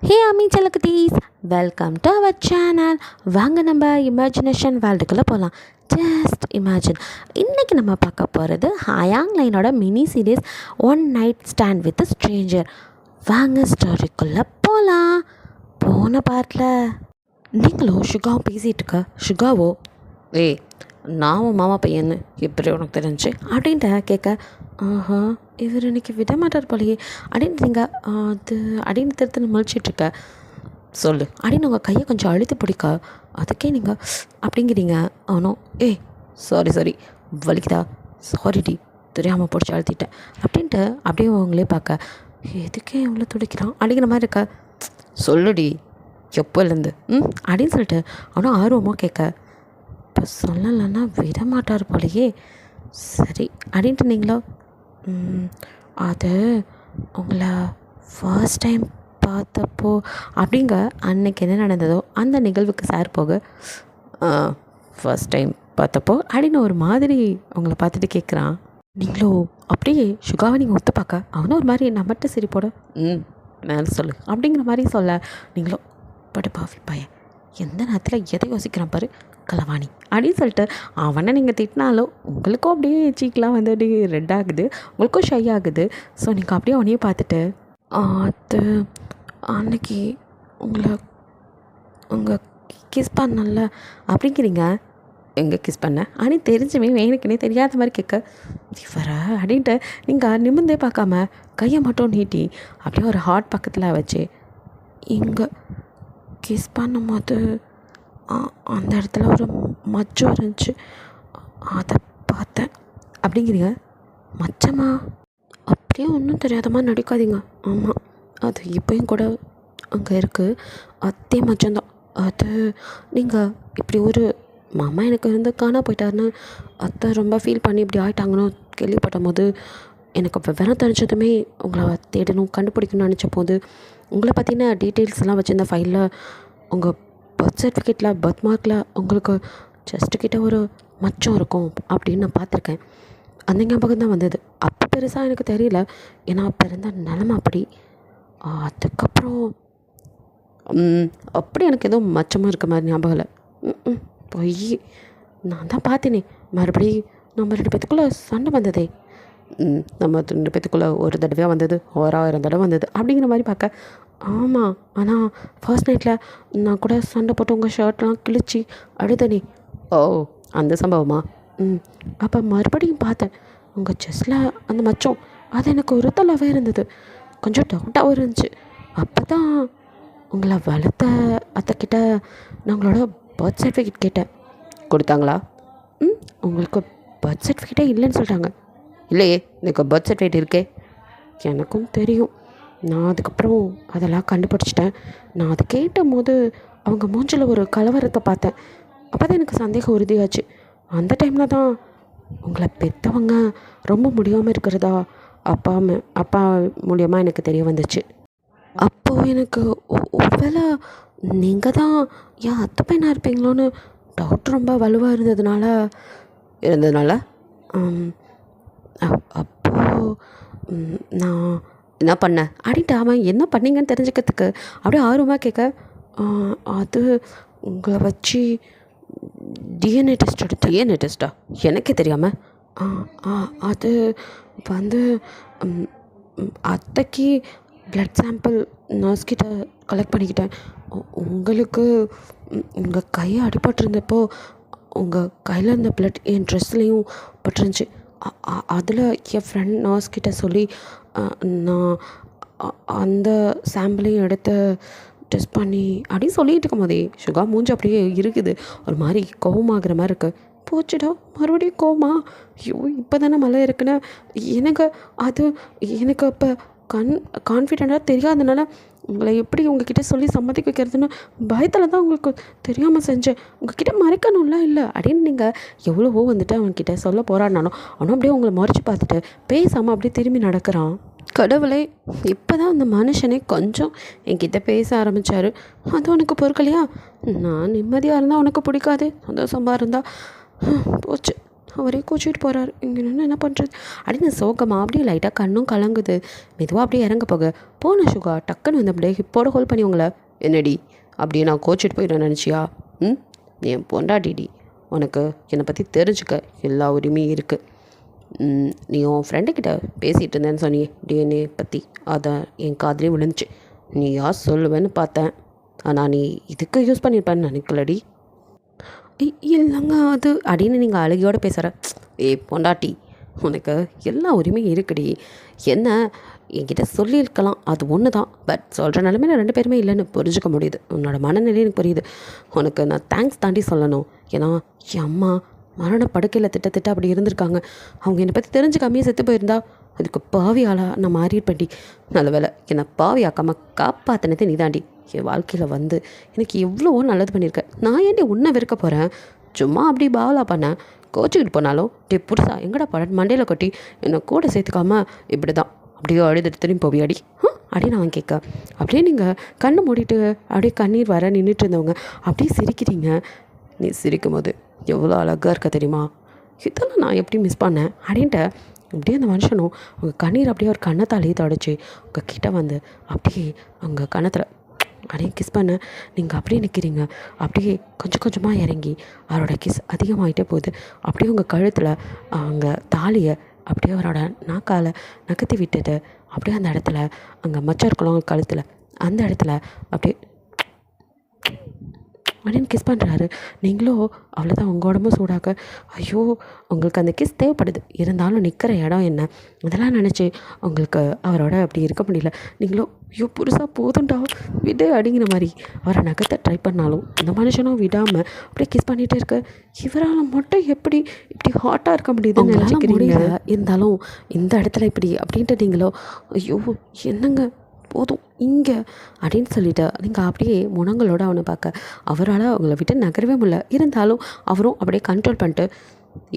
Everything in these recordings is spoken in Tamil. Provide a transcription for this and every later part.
ஹே அம்மி சலக்குட்டீஸ், வெல்கம் டு அவர் சேனல். வாங்க நம்ம இமேஜினேஷன் வேர்ல்டுக்குள்ளே போகலாம். Just imagine. இன்றைக்கி நம்ம பார்க்க போகிறது ஹயாங் லைனோட mini series one night stand with stranger. வாங்க ஸ்டோரிக்குள்ளே போகலாம். போன பார்ட்டில் நீங்களும் சுகாவும் பேசிகிட்டு இருக்க சுகாவோ, ஏய் நான் உன் மாமா பையன்னு எப்படி உனக்கு தெரிஞ்சு அப்படின்ட்டு கேட்க, ஆஹா இவர் இன்னைக்கு விட மாட்டார் போலையே அப்படின்ட்டு நீங்கள் அது அப்படின்னு திருத்தன்னு முழிச்சிட்ருக்க. சொல்லு அப்படின்னு உங்கள் கையை கொஞ்சம் அழுத்தி பிடிக்க, அதுக்கே நீங்கள் அப்படிங்கிறீங்க. அவனும் ஏய் சாரி வலிக்குதா, சாரிடி தெரியாமல் பிடிச்சி அழுத்திட்டேன் அப்படின்ட்டு அப்படியே அவங்களே பார்க்க, எதுக்கே இவ்வளோ துடிக்கிறான் அப்படிங்கிற மாதிரி இருக்க. சொல்லுடி எப்போலேருந்து அப்படின்னு சொல்லிட்டு அவனும் ஆர்வமாக கேட்க, இப்போ சொல்லலைன்னா விட மாட்டார் போலையே. சரி அப்படின்ட்டு நீங்களோ, அது உங்களை ஃபர்ஸ்ட் டைம் பார்த்தப்போ அப்படிங்க அன்னைக்கு என்ன நடந்ததோ அந்த நிகழ்வுக்கு சார் போக, ஃபர்ஸ்ட் டைம் பார்த்தப்போ அப்படின்னு ஒரு மாதிரி உங்களை பார்த்துட்டு கேட்குறான். நீங்களோ அப்படியே சுகாவை நீங்கள் ஒத்து பார்க்க, அவனும் ஒரு மாதிரி நம்மகிட்ட சிரிப்போட மேலே சொல்லு அப்படிங்கிற மாதிரி சொல்ல, நீங்களோ படுப்பாவி பையன் எந்த நேரத்தில் எதை யோசிக்கிறான் பாரு களவாணி அப்படின்னு சொல்லிட்டு அவனை நீங்கள் திட்டினாலும் உங்களுக்கும் அப்படியே சீக்கெலாம் வந்து அப்படியே ரெட் ஆகுது, உங்களுக்கும் ஷை ஆகுது. ஸோ நீங்கள் அப்படியே அவனையும் பார்த்துட்டு, அது அன்னைக்கு உங்கள் கிஸ் பண்ணல அப்படிங்கிறீங்க. எங்கே கிஸ் பண்ண அப்படின்னு தெரிஞ்சுமே எனக்குன்னே தெரியாத மாதிரி கேட்க, இவர அப்படின்ட்டு நீங்கள் நிமிர்ந்தே பார்க்காம கையை மட்டும் நீட்டி அப்படியே ஒரு ஹார்ட் பக்கத்தில் வச்சு, இங்கே கிஸ் பண்ணும்போது அந்த இடத்துல ஒரு மச்சம் இருந்துச்சு, அதை பார்த்தேன் அப்படிங்கிறீங்க. மச்சமா? அப்படியே ஒன்றும் தெரியாத மாதிரி நடிக்காதீங்க. ஆமாம், அது இப்போயும் கூட அங்கே இருக்குது, அதே மச்சம்தான். அது நீங்கள் இப்படி ஒரு மாமா எனக்கு வந்து காணா போயிட்டாருன்னு அத்தை ரொம்ப ஃபீல் பண்ணி இப்படி ஆகிட்டாங்கன்னு கேள்விப்பட்ட போது எனக்கு விவரம் தெரிஞ்சதுமே உங்களை தேடணும் கண்டுபிடிக்கணும்னு நினச்ச போது உங்களை பற்றின டீட்டெயில்ஸ் எல்லாம் வச்சுருந்த ஃபைலில் உங்கள் பர்த் சர்டிஃபிகேட்டில் பர்த் மார்க்கில் உங்களுக்கு செஸ்ட்டு கிட்ட ஒரு மச்சம் இருக்கும் அப்படின்னு நான் பார்த்துருக்கேன். அந்த ஞாபகம் தான் வந்தது. அப்போ பெருசாக எனக்கு தெரியல, ஏன்னா பிறந்த நிலமை அப்படி. அதுக்கப்புறம் அப்படி எனக்கு எதுவும் மச்சமாக இருக்க மாதிரி ஞாபகம் இல்லை. பொய், நான் தான் பார்த்தேனே மறுபடியும் நம்ம 2 பேத்துக்குள்ளே சண்டை வந்ததே. நம்ம 2 பேத்துக்குள்ளே ஒரு தடவையாக வந்தது, 1000 தடவை வந்தது அப்படிங்கிற மாதிரி பார்க்க. ஆமாம், ஆனால் ஃபர்ஸ்ட் நைட்டில் நான் கூட சண்டை போட்டு உங்கள் ஷர்ட்லாம் கிழிச்சி அழுதனே. ஓ அந்த சம்பவமா? அப்போ மறுபடியும் பார்த்தேன் உங்கள் செஸ்ஸில் அந்த மச்சம். அது எனக்கு உறுத்தலாகவே இருந்தது, கொஞ்சம் டவுட்டாகவும் இருந்துச்சு. அப்போ தான் உங்களை வளர்த்த அத்தைக்கிட்ட நான் உங்களோட பர்த் சர்டிஃபிகேட் கேட்டேன். கொடுத்தாங்களா? உங்களுக்கு பர்த் சர்டிஃபிகேட்டே இல்லைன்னு சொல்லிட்டாங்க. இல்லையே, எனக்கு பர்த் சர்டிஃபிகேட் இருக்கே. எனக்கும் தெரியும், நான் அதுக்கப்புறம் அதெல்லாம் கண்டுபிடிச்சிட்டேன். நான் அதை கேட்டும் போது அவங்க மூஞ்சில் ஒரு கலவரத்தை பார்த்தேன். அப்போ தான் எனக்கு சந்தேகம் உறுதியாச்சு. அந்த டைமில் தான் உங்களை பெற்றவங்க ரொம்ப முடியாமல் இருக்கிறதா அப்பா மூலியமாக எனக்கு தெரிய வந்துச்சு. அப்போது எனக்கு ஒருவேளை நீங்கள் தான் ஏன் அத்தை பையனாக இருப்பீங்களோன்னு டவுட் ரொம்ப வலுவாக இருந்ததுனால அப்போது நான் என்ன பண்ணேன் அப்படின்ட்டு அவன் என்ன பண்ணீங்கன்னு தெரிஞ்சுக்கிறதுக்கு அப்படியே ஆர்வமாக கேட்க, அது உங்களை வச்சு டிஎன்ஏ டெஸ்ட் எடுத்து. டிஎன்ஏ டெஸ்ட்டா? எனக்கே தெரியாமல். அது வந்து அத்தைக்கு ப்ளட் சாம்பிள் நர்ஸ்கிட்ட கலெக்ட் பண்ணிக்கிட்டேன். உங்களுக்கு உங்கள் கையை அடிபட்டிருந்தப்போ உங்கள் கையில் இருந்த ப்ளட் என் ட்ரெஸ்லேயும் பட்டுருந்துச்சு. அதில் என் ஃப்ரெண்ட் நர்ஸ்கிட்ட சொல்லி நான் அந்த சாம்பிளையும் எடுத்து டெஸ்ட் பண்ணி அப்படின்னு சொல்லிகிட்டு இருக்கும் போதே சுகா மூஞ்சி அப்படியே இருக்குது, ஒரு மாதிரி கோவமாகிற மாதிரி இருக்குது. போச்சுடா மறுபடியும் கோவமா? ஐயோ இப்போ தானே மழை இருக்குன்னு எனக்கு அப்போ கான்ஃபிடெண்ட்டாக தெரியாதனால உங்களை எப்படி உங்ககிட்ட சொல்லி சம்மதிக்க வைக்கிறதுன்னு பயத்தில் தான் உங்களுக்கு தெரியாமல் செஞ்சேன். உங்ககிட்ட மறைக்கணும்ல இல்லை அப்படின்னு நீங்கள் எவ்வளவோ வந்துட்டு அவன்கிட்ட சொல்ல போராடினாலும் அவனும் அப்படியே உங்களை மறைச்சி பார்த்துட்டு பேசாமல் அப்படியே திரும்பி நடக்கிறான். கடவுளே, இப்போ தான் அந்த மனுஷனே கொஞ்சம் என்கிட்ட பேச ஆரம்பித்தார். அது உனக்கு பொறுக்கலையா? நான் நிம்மதியாக இருந்தால் உனக்கு பிடிக்காது, சந்தோஷமாக இருந்தால் போச்சு அவரே கூச்சிட்டு போகிறாரு, இங்கே நின்று என்ன பண்ணுறது அப்படின்னு சோகமாக அப்படியே லைட்டாக கண்ணும் கலங்குது. மெதுவாக அப்படியே இறங்க போன சுகா டக்குன்னு வந்து அப்படியே ஹிப்போட ஹோல்ட் பண்ணி உங்களை என்னடி அப்படியே நான் கோச்சிட்டு போயிடுவேன் நினச்சியா? என் பொண்டாட்டிடி, உனக்கு என்னை பற்றி தெரிஞ்சுக்க எல்லா உரிமையும் இருக்குது. நீ உன் ஃப்ரெண்டுக்கிட்ட பேசிகிட்டு இருந்தேன்னு சொன்னியே டிஎன்ஏ பற்றி, அதை என் காதுலேயே விழுந்துச்சு. நீ யார் சொல்லுவேன்னு பார்த்தேன், ஆனால் நீ இதுக்கு யூஸ் பண்ணியிருப்பேன்னு நினைக்கலடி. இல்லைங்க அது அப்படின்னு நீங்கள் அழுகியோடு பேசுகிற. பொண்டாட்டி, உனக்கு எல்லா உரிமையும் இருக்குடி. என்ன என்கிட்ட சொல்லியிருக்கலாம், அது ஒன்று தான். பட் சொல்கிற நிலமையில 2 பேருமே இல்லைன்னு புரிஞ்சுக்க முடியுது. உன்னோட மனநிலை எனக்கு புரியுது. உனக்கு நான் தேங்க்ஸ் தாண்டி சொல்லணும். ஏன்னா என் அம்மா மரண படுக்கையில் திட்ட அப்படி இருந்திருக்காங்க. அவங்க என்னை பற்றி தெரிஞ்சுக்காமையே செத்து போயிருந்தா அதுக்கு பாவியாளாக நான் மாறியிருப்பேன்டி. நல்ல வேலை என்னை பாவியாக்காமல் காப்பாற்றினதே நீ தாண்டி. என் வாழ்க்கையில் வந்து எனக்கு எவ்வளவோ நல்லது பண்ணியிருக்கேன். நான் ஏன்டி உன்னை வெறுக்க போகிறேன்? சும்மா அப்படி பாவலா பண்ணேன். கோச்சிக்கிட்டு போனாலும் புதுசா எங்கடா படம் மண்டையில் கொட்டி என்னை கூட சேர்த்துக்காம இப்படி தான் அப்படியே அழுதுட்டு திரும்பி போவியாடி அப்படின்னு அவன் கேட்க, அப்படியே நீங்கள் கண்ணை மூடிட்டு அப்படியே கண்ணீர் வர நின்றுட்டு இருந்தவங்க அப்படியே சிரிக்கிறீங்க. நீ சிரிக்கும் போது எவ்வளோ அழகாக இருக்க தெரியுமா? இதெல்லாம் நான் எப்படி மிஸ் பண்ணேன் அப்படின்ட்டு அப்படியே அந்த மனுஷனும் உங்கள் கண்ணீர் அப்படியே ஒரு கண்ணத்தாலேயே தொடச்சி உங்கள் கிட்டே வந்து அப்படியே உங்கள் கன்னத்தில் அப்படியே கிஸ் பண்ண நீங்கள் அப்படியே நிற்கிறீங்க. அப்படியே கொஞ்சம் கொஞ்சமாக இறங்கி அவரோட கிஸ் அதிகமாகிட்டே போகுது. அப்படியே உங்கள் கழுத்தில் அங்கே தாலியை அப்படியே அவரோட நாக்கால் நகர்த்தி விட்டுட்டு அப்படியே அந்த இடத்துல அங்கே மச்சம் இருக்கலாம் அவங்க கழுத்தில், அந்த இடத்துல அப்படியே அப்படின்னு கிஸ் பண்ணுறாரு. நீங்களும் அவ்வளோதான், உங்கள் உடம்பு சூடாக்க ஐயோ உங்களுக்கு அந்த கிஸ் தேவைப்படுது. இருந்தாலும் நிற்கிற இடம் என்ன இதெல்லாம் நினச்சி உங்களுக்கு அவரோட அப்படி இருக்க முடியல. நீங்களும் ஐயோ புதுசாக போதுண்டா விடு அப்படிங்கிற மாதிரி அவரை நகத்தை ட்ரை பண்ணாலும் அந்த மனுஷனும் விடாமல் அப்படியே கிஸ் பண்ணிகிட்டே இருக்க. இவரால் மட்டும் எப்படி இப்படி ஹாட்டாக இருக்க முடியுதுன்னு நினச்சிக்கிறீங்க. இருந்தாலும் இந்த இடத்துல இப்படி அப்படின்ட்டு நீங்களோ ஐயோ என்னங்க போதும் இங்கே அப்படின்னு சொல்லிட்டு நீங்கள் அப்படியே முனங்களோட அவனை பார்க்க அவரால் அவங்கள விட்டு நகரவே முடியல. இருந்தாலும் அவரும் அப்படியே கண்ட்ரோல் பண்ணிட்டு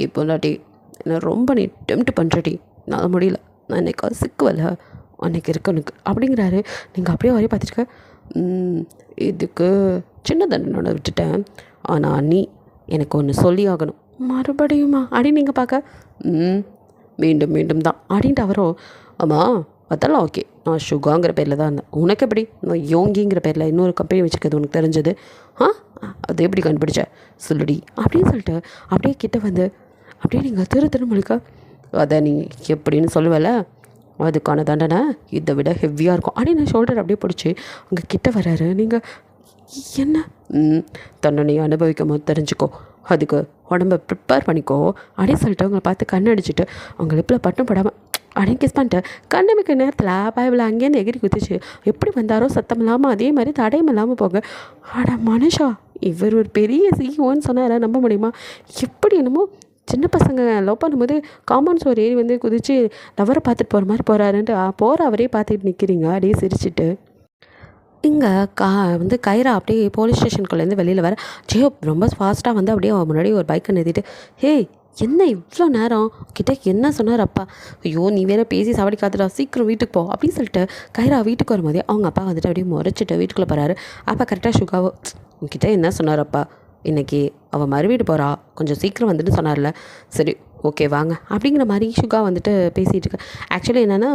இப்போலாட்டி என்ன ரொம்ப நீ டெம்ப்ட் பண்ணுறடி, நான் முடியல, நான் என்னைக்காவது சிக்குவல அன்றைக்கி இருக்கனுக்கு அப்படிங்கிறாரு. நீங்கள் அப்படியே வரைய பார்த்துருக்க. இதுக்கு சின்ன தண்டனோட விட்டுட்டேன், ஆனால் நீ எனக்கு ஒன்று சொல்லி ஆகணும். மறுபடியுமா அப்படின்னு நீங்கள் பார்க்க மீண்டும் மீண்டும் தான் அப்படின்ட்டு அவரோ ஆமாம் அதெல்லாம் ஓகே, நான் சுகாங்கிற பேரில் தான் இருந்தேன். உனக்கு எப்படி நான் யோங்கிங்கிற பேரில் இன்னொரு கம்பெனி வச்சுக்கிறது உனக்கு தெரிஞ்சது? அது எப்படி கண்டுபிடிச்ச சொல்லுடி அப்படின்னு சொல்லிட்டு அப்படியே கிட்ட வந்து அப்படியே நீங்கள் திரு முழுக்க அதை நீ எப்படின்னு சொல்லுவல, அதுக்கான தண்டனை இதை விட ஹெவியாக இருக்கும் அப்படின்னு ஷோல்டர் அப்படியே பிடிச்சி உங்கள் கிட்ட வர்றாரு. நீங்கள் என்ன தண்டனையை அனுபவிக்கும் போது தெரிஞ்சுக்கோ, அதுக்கு உடம்பை ப்ரிப்பேர் பண்ணிக்கோ அப்படின்னு சொல்லிட்டு அவங்களை பார்த்து கண்ணடிச்சிட்டு அவங்க லிப்பில் பட்டும் படாமல் அப்படின்னு கிஸ் பண்ணிட்டு கண்ணமிக்க நேரத்தில் பைபிள் அங்கேருந்து எகிரி குதிச்சு எப்படி வந்தாரோ சத்தம் இல்லாமல் அதே மாதிரி தடையும் இல்லாமல் போங்க. அட மனுஷா, இவர் ஒரு பெரிய சிஓன்னு சொன்னார், நம்ப முடியுமா? எப்படி என்னமோ சின்ன பசங்க லவ் பண்ணும்போது காம்பவுண்ட் சுவர் ஏறி வந்து குதித்து லவரை பார்த்துட்டு போகிற மாதிரி போகிறாருன்ட்டு போகிற அவரே பார்த்துட்டு நிற்கிறீங்க அப்படியே சிரிச்சிட்டு. இங்கே வந்து கைரா அப்படியே போலீஸ் ஸ்டேஷனுக்குள்ளேருந்து வெளியில் வர ஜெயோ ரொம்ப ஃபாஸ்ட்டாக வந்து அப்படியே முன்னாடி ஒரு பைக்கை நிறுத்திட்டு ஹேய் என்ன இவ்வளோ நேரம் கிட்ட என்ன சொன்னார் அப்பா? ஐயோ நீ வேறு பேசி சாவடி காத்துடா, சீக்கிரம் வீட்டுக்கு போ அப்படின்னு சொல்லிட்டு கைரா வீட்டுக்கு வரும்போதே அவங்க அப்பா வந்துட்டு அப்படியே முறைச்சிட்டு வீட்டுக்குள்ளே போகிறாரு. அப்போ கரெக்டாக சுகாவோ உங்ககிட்ட என்ன சொன்னார் அப்பா? இன்றைக்கி அவள் மறுவீடு போகிறா, கொஞ்சம் சீக்கிரம் வந்துட்டு சொன்னார்ல, சரி ஓகே வாங்க அப்படிங்கிற மாதிரி சுகா வந்துட்டு பேசிகிட்டு இருக்கு. ஆக்சுவலி என்னென்னா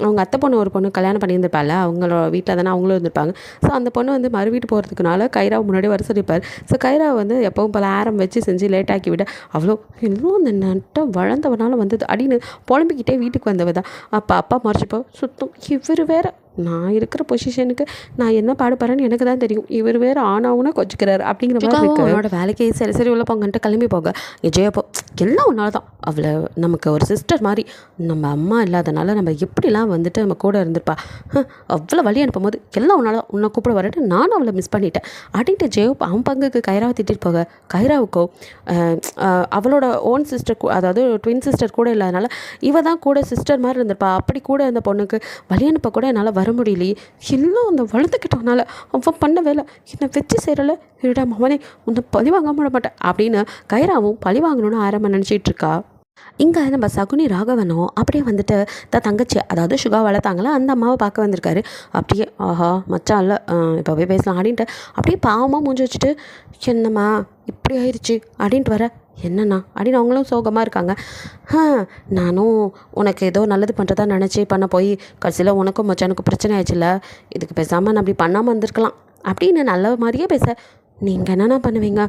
அவங்க அத்தை பொண்ணு ஒரு பொண்ணு கல்யாணம் பண்ணியிருந்திருப்பாள், அவங்களோட வீட்டில் தானே அவங்களும் இருந்திருப்பாங்க. ஸோ அந்த பொண்ணு வந்து மறுவீட்டு போகிறதுக்குனால கைராவை முன்னாடி வர சொல்லியிருப்பார். ஸோ கைராவை வந்து எப்பவும் பல ஆரம் வச்சு செஞ்சு லேட்டாக்கி விட அவ்வளோ இன்னும் அந்த நட்டம் வளர்ந்தவனால வந்தது அப்படின்னு புலம்பிக்கிட்டே வீட்டுக்கு வந்தவ தான். அப்பா மறைச்சிப்போ சுத்தம் இவர் வேறு நான் இருக்கிற பொசிஷனுக்கு நான் என்ன பாடுபடுறேன்னு எனக்கு தான் தெரியும், இவர் வேறு ஆனாவுன்னா கொஞ்சிக்கிறாரு அப்படிங்கிற மாதிரி இருக்கு. அவனோட வேலைக்கு சரி உள்ள போங்கன்ட்டு கிளம்பி போக ஜெயப்போ எல்லாம் ஒன்றால் தான் அவளை நமக்கு ஒரு சிஸ்டர் மாதிரி, நம்ம அம்மா இல்லாதனால நம்ம எப்படிலாம் வந்துட்டு நம்ம கூட இருந்திருப்பா, அவ்வளோ வழி அனுப்பும் போது எல்லாம் ஒன்றால் தான் உன்னை கூப்பிட வரட்டு நானும் அவளை மிஸ் பண்ணிட்டேன் அப்படின்ட்டு ஜெயப் அவன் பங்குக்கு கைராவை திட்டிட்டு போக கைராவுக்கோ அவளோட ஓன் சிஸ்டர் அதாவது ட்வின் சிஸ்டர் கூட இல்லாதனால இவ தான் கூட சிஸ்டர் மாதிரி இருந்திருப்பா. அப்படி கூட அந்த பொண்ணுக்கு வழி அனுப்ப கூட என்னால் வர முடியலையே, எல்லாம் அந்த வளர்த்துக்கிட்டவனால அவன் பண்ண வேலை என்னை வச்சு செய்கிறல, இருடா மவனே உன்னை பழி வாங்க மாட்டேன் அப்படின்னு கைராவும் பழி வாங்கணும்னு ஆரம்ப நினச்சிட்டு இருக்கா. இங்கே நம்ம சகுனி ராகவனும் அப்படியே வந்துட்டு தங்கச்சி அதாவது சுகா வளர்த்தாங்களே அந்த அம்மாவை பார்க்க வந்திருக்காரு. அப்படியே ஆஹா மச்சான் இல்லை இப்போவே பேசலாம் அப்படின்ட்டு அப்படியே பாவமாக மூஞ்சி வச்சுட்டு என்னம்மா இப்படி ஆயிடுச்சு அப்படின்ட்டு வர என்னண்ணா அப்படின்னு அவங்களும் சோகமாக இருக்காங்க. நானும் உனக்கு ஏதோ நல்லது பண்ணுறதா நினச்சி பண்ண போய் கடைசியில் உனக்கும் மச்சானுக்கும் பிரச்சனை ஆயிடுச்சுல்ல, இதுக்கு பேசாமல் நான் அப்படி பண்ணாமல் வந்திருக்கலாம் அப்படின்னு நல்ல மாதிரியே பேச, நீங்கள் என்னென்ன பண்ணுவீங்க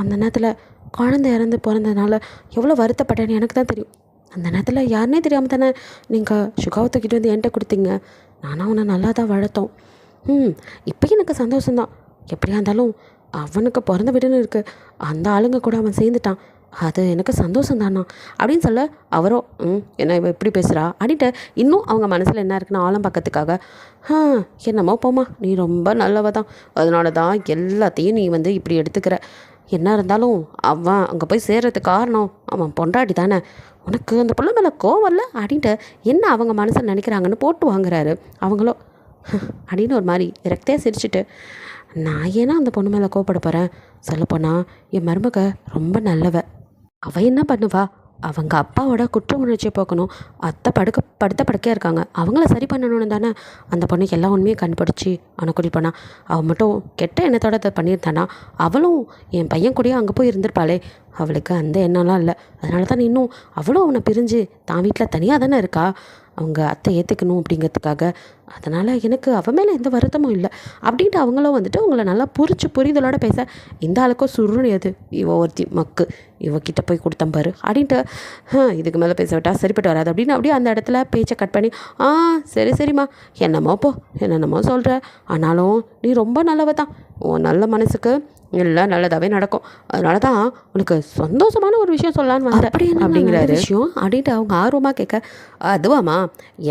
அந்த நேரத்தில் குழந்தை இறந்து பிறந்ததுனால எவ்வளோ வருத்தப்பட்டேன்னு எனக்கு தான் தெரியும். அந்த நேரத்தில் யாருனே தெரியாமல் தானே நீங்கள் சுகாவை தூக்கிட்டு வந்து என்கிட்ட கொடுத்தீங்க. நானும் அவனை நல்லா தான் வளர்த்தோம். இப்போயும் எனக்கு சந்தோஷம்தான். எப்படியா இருந்தாலும் அவனுக்கு பிறந்த வீடுன்னு இருக்குது, அந்த ஆளுங்க கூட அவன் சேர்ந்துட்டான், அது எனக்கு சந்தோஷம் தானா அப்படின்னு சொல்ல அவரோ என்ன இவ எப்படி பேசுகிறா அப்படின்ட்டு இன்னும் அவங்க மனசில் என்ன இருக்குன்னு ஆழம் பார்க்கறதுக்காக என்னமோ போமா நீ ரொம்ப நல்லவ தான், அதனால தான் எல்லாத்தையும் நீ வந்து இப்படி எடுத்துக்கிற. என்ன இருந்தாலும் அவன் அங்கே போய் சேர்றதுக்கு காரணம் அவன் பொண்டாட்டி தானே, உனக்கு அந்த பொண்ணு மேலே கோவம் இல்லை அப்படின்ட்டு என்ன அவங்க மனசில் நினைக்கிறாங்கன்னு போட்டு வாங்குறாரு. அவங்களோ அப்படின்னு ஒரு மாதிரி இறக்தே சிரிச்சுட்டு, நான் ஏன்னா அந்த பொண்ணு மேலே கோவப்பட போகிறேன், சொல்லப்போனால் என் மருமக ரொம்ப நல்லவ, அவள் என்ன பண்ணுவா, அவங்க அப்பாவோட குற்ற உணர்ச்சியை போக்கணும், அத்தை படுத்த படுக்கையாக இருக்காங்க, அவங்கள சரி பண்ணணும்னு தானே அந்த பொண்ணுக்கு எல்லா உண்மையும் கண்டுபிடிச்சி அவனை கூட்டிகிட்டு போனா. அவள் மட்டும் கெட்ட எண்ணத்தோட அதை பண்ணியிருந்தானா அவளும் என் பையன் கூடயும் அங்கே போய் இருந்திருப்பாளே, அவளுக்கு அந்த எண்ணம்லாம் இல்லை. அதனால தான் இன்னும் அவளும் அவனை பிரிஞ்சு தான் வீட்டில் தனியாக தானே இருக்கா, அவங்க அத்தை ஏற்றுக்கணும் அப்படிங்கிறதுக்காக. அதனால் எனக்கு அவன் மேலே எந்த வருத்தமும் இல்லை அப்படின்ட்டு அவங்களும் வந்துட்டு உங்களை நல்லா புரிதலோட பேச, இந்த ஆளுக்கும் சுருணியது இவ ஒருத்தி மக்கு, இவக்கிட்ட போய் கொடுத்தேன் பாரு அப்படின்ட்டு இதுக்கு மேலே பேச விட்டா சரிப்பட்டு வராது அப்படின்னு அப்படியே அந்த இடத்துல பேச்சை கட் பண்ணி சரிம்மா என்னென்னமோ சொல்கிற, ஆனாலும் நீ ரொம்ப நல்லவ தான், உன் நல்ல மனசுக்கு எல்லாம் நல்லதாகவே நடக்கும், அதனால தான் உனக்கு சந்தோஷமான ஒரு விஷயம் சொல்லலான்னு வந்தேன் அப்படிங்கிறாரு விஷயம் அப்படின்ட்டு அவங்க ஆர்வமாக கேட்க, அதுவாம்மா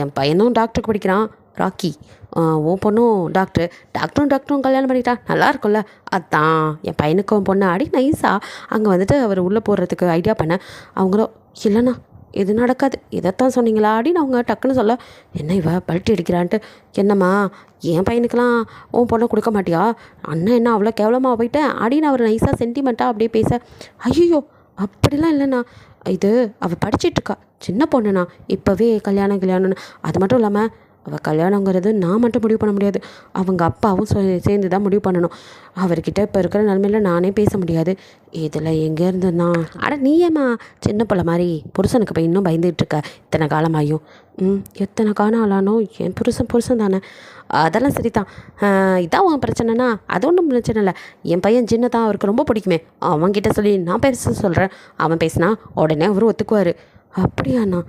என் பையனும் டாக்டருக்கு படிக்கிறான் ராக்கி, உன் பொண்ணும் டாக்டரும் கல்யாணம் பண்ணிட்டா நல்லா இருக்கும்ல, அதான் என் பையனுக்கும் பொண்ணு ஆடி நைஸாக அங்கே வந்துட்டு அவர் உள்ளே போடுறதுக்கு ஐடியா பண்ண. அவங்களோ இல்லைண்ணா இது நடக்காது, இதைத்தான் சொன்னீங்களா அப்படின்னு அவங்க டக்குன்னு சொல்ல, என்ன இவ பல்ட்டி அடிக்கிறான்ட்டு, என்னம்மா என் பையனுக்கெல்லாம் உன் பொண்ணை கொடுக்க மாட்டியா, அண்ணன் என்ன அவ்வளோ கேவலமாக போயிட்டேன் அப்படின்னு அவர் நைஸாக சென்டிமெண்ட்டாக அப்படியே பேச, ஐயோ அப்படிலாம் இல்லைண்ணா, இது அவள் படிச்சிட்ருக்கா சின்ன பொண்ணுண்ணா, இப்போவே கல்யாணம்னு, அது மட்டும் இல்லாமல் அவள் கல்யாணங்கிறது நான் மட்டும் முடிவு பண்ண முடியாது, அவங்க அப்பாவும் சேர்ந்து தான் முடிவு பண்ணணும், அவர்கிட்ட இப்போ இருக்கிற நிலமையில் நானே பேச முடியாது, இதில் எங்கேருந்து நான் நீ ஏம்மா சின்ன பிள்ளை மாதிரி புருஷனுக்கு போய் இன்னும் பயந்துகிட்ருக்க, இத்தனை காலமாயும் எத்தனை காலம் ஆளானோ என் புருஷன் தானே, அதெல்லாம் சரி தான், இதான் உன் பிரச்சனைனா அது ஒன்றும் பிரச்சனை இல்லை, என் பையன் சின்ன தான் அவருக்கு ரொம்ப பிடிக்குமே, அவன்கிட்ட சொல்லி நான் பேச சொல்கிறேன், அவன் பேசினா உடனே அவரும் ஒத்துக்குவார். அப்படியாண்ணா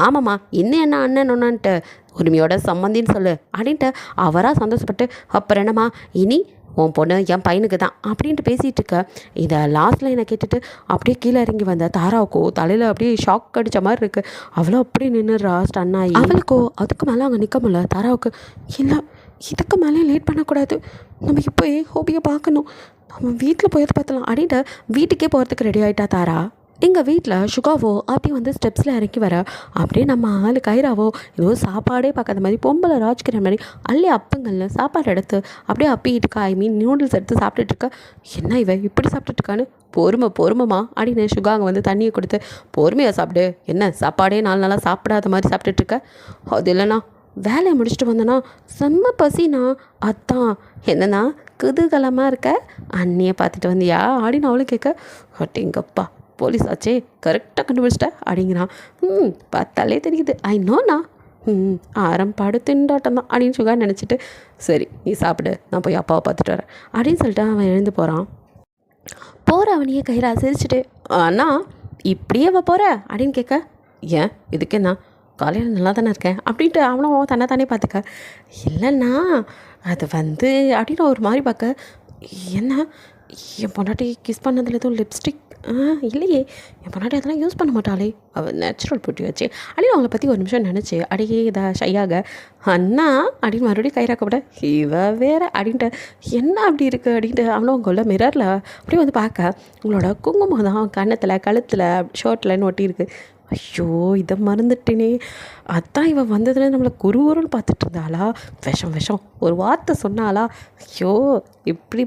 ஆமாம்மா இன்னும் என்ன அண்ணன் ஒன்றான்ட்டு உரிமையோட சம்மந்தின்னு சொல்லு அப்படின்ட்டு அவராக சந்தோஷப்பட்டு, அப்புறம் என்னம்மா இனி உன் பொண்ணு என் பையனுக்கு தான் அப்படின்ட்டு பேசிகிட்டு இருக்க. இதை லாஸ்ட்டில் என்னை கேட்டுட்டு அப்படியே கீழே இறங்கி வந்த தாராவுக்கோ தலையில் அப்படியே ஷாக் அடித்த மாதிரி இருக்குது. அவளும் அப்படியே நின்றுறா ஸ்டன்னாகி. அவளுக்கோ அதுக்கு மேலே அங்கே நிற்க முடியல. தாராவுக்கு இல்லை இதுக்கு மேலே லேட் பண்ணக்கூடாது, நம்ம இப்போயே ஹோபியை பார்க்கணும், நம்ம வீட்டில் போய் பார்த்தலாம் அப்படின்ட்டு வீட்டுக்கே போகிறதுக்கு ரெடி ஆகிட்டா தாரா. எங்கள் வீட்டில் சுகாவோ அப்படி வந்து ஸ்டெப்ஸில் இறக்கி வர, அப்படியே நம்ம ஆள் கைராவோ ஏதோ சாப்பாடே பார்க்காத மாதிரி பொம்பளை ராஜ்கிற மாதிரி அள்ளி அப்பங்கள்ல சாப்பாடு எடுத்து அப்படியே அப்பிக்கிட்டு நியூடில்ஸ் எடுத்து சாப்பிட்டுட்ருக்க. என்ன இவ இப்படி சாப்பிட்டுட்ருக்கான்னு பொறுமைமா அப்படின்னு சுகா அங்கே வந்து தண்ணியை கொடுத்து, பொறுமையாக சாப்பிடு, என்ன சாப்பாடே 4 நாளாக சாப்பிடாத மாதிரி சாப்பிட்டுட்ருக்க, அது இல்லைண்ணா வேலையை முடிச்சுட்டு வந்தேன்னா செம்ம பசினா, அதான் என்னன்னா குதூகலமாக இருக்க, அண்ணியை பார்த்துட்டு வந்தியா அப்படின்னு அவளும் கேட்க, அப்படிங்கப்பா போலீஸ் ஆச்சே கரெக்டாக கண்டுபிடிச்சிட்ட அப்படிங்கிறான். பார்த்தாலே தெரியுது ஐ நோண்ணா, ஆரம்பாடு திண்டாட்டம் தான் அப்படின்னு சுகா நினச்சிட்டு, சரி நீ சாப்பிடு நான் போய் அப்பாவை பார்த்துட்டு வரேன் அப்படின்னு சொல்லிட்டு அவன் எழுந்து போகிற அவனையே கைரா சிரிச்சுட்டு, அண்ணா இப்படியே போகிற அப்படின்னு கேட்க, ஏன் இதுக்கு என்ன காலையில் நல்லா தானே இருக்கேன் அப்படின்ட்டு அவனும் தானே பார்த்துக்க, இல்லைண்ணா அது வந்து அப்படின்னு ஒரு மாதிரி பார்க்க, என்ன என் பொண்டாட்டி கிஸ் பண்ணதில் எதுவும் லிப்ஸ்டிக் இல்லையே, என் பொண்டாட்டி அதெல்லாம் யூஸ் பண்ண மாட்டாளே, அவள் நேச்சுரல் பியூட்டி வச்சு அப்படின்னு அவங்கள பற்றி ஒரு நிமிஷம் நினச்சி அடியே இதை ஷையாக, அண்ணா அப்படின்னு மறுபடியும் கைராக்கப்பட, இவ வேறு அப்படின்ட்டு என்ன அப்படி இருக்குது அப்படின்ட்டு அவனும் அவங்க உள்ள மிரரில் அப்படியே வந்து பார்க்க, உங்களோட குங்குமம் தான் கன்னத்தில் கழுத்தில் ஷர்ட்லன்னு ஒட்டியிருக்கு, ஐயோ இதை மறந்துட்டேனே. அதான் இவன் வந்ததுல நம்மளை குருன்னு பார்த்துட்டு இருந்தாளா? விஷம் ஒரு வார்த்தை சொன்னாளா? ஐயோ இப்படி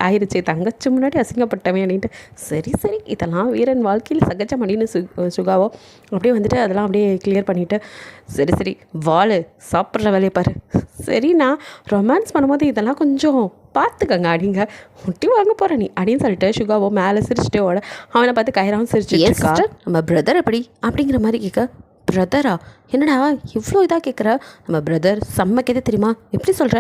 ஆயிடுச்சு, தங்கச்சி முன்னாடி அசிங்கப்பட்டவன் அப்படின்ட்டு. சரி இதெல்லாம் வீரன் வாழ்க்கையில் சகஜம் அப்படின்னு சுகாவோ அப்படியே வந்துட்டு அதெல்லாம் அப்படியே கிளியர் பண்ணிவிட்டு சரி வாழு, சாப்பிட்ற வேலையை பாரு. சரிண்ணா, ரொமான்ஸ் பண்ணும்போது இதெல்லாம் கொஞ்சம் பார்த்துக்கங்க அப்படிங்க. முட்டி வாங்க போகிற நீ அப்படின்னு சொல்லிட்டு சுகாவோ மேலே சிரிச்சுட்டு ஓட அவனை பார்த்து கைராவும் சிரிச்சுட்டு நம்ம பிரதர் எப்படி அப்படிங்கிற மாதிரி கேட்க, பிரதரா என்னடா இவ்வளோ இதாக கேட்குற? நம்ம பிரதர் செம்மக்கேதே தெரியுமா? எப்படி சொல்கிற?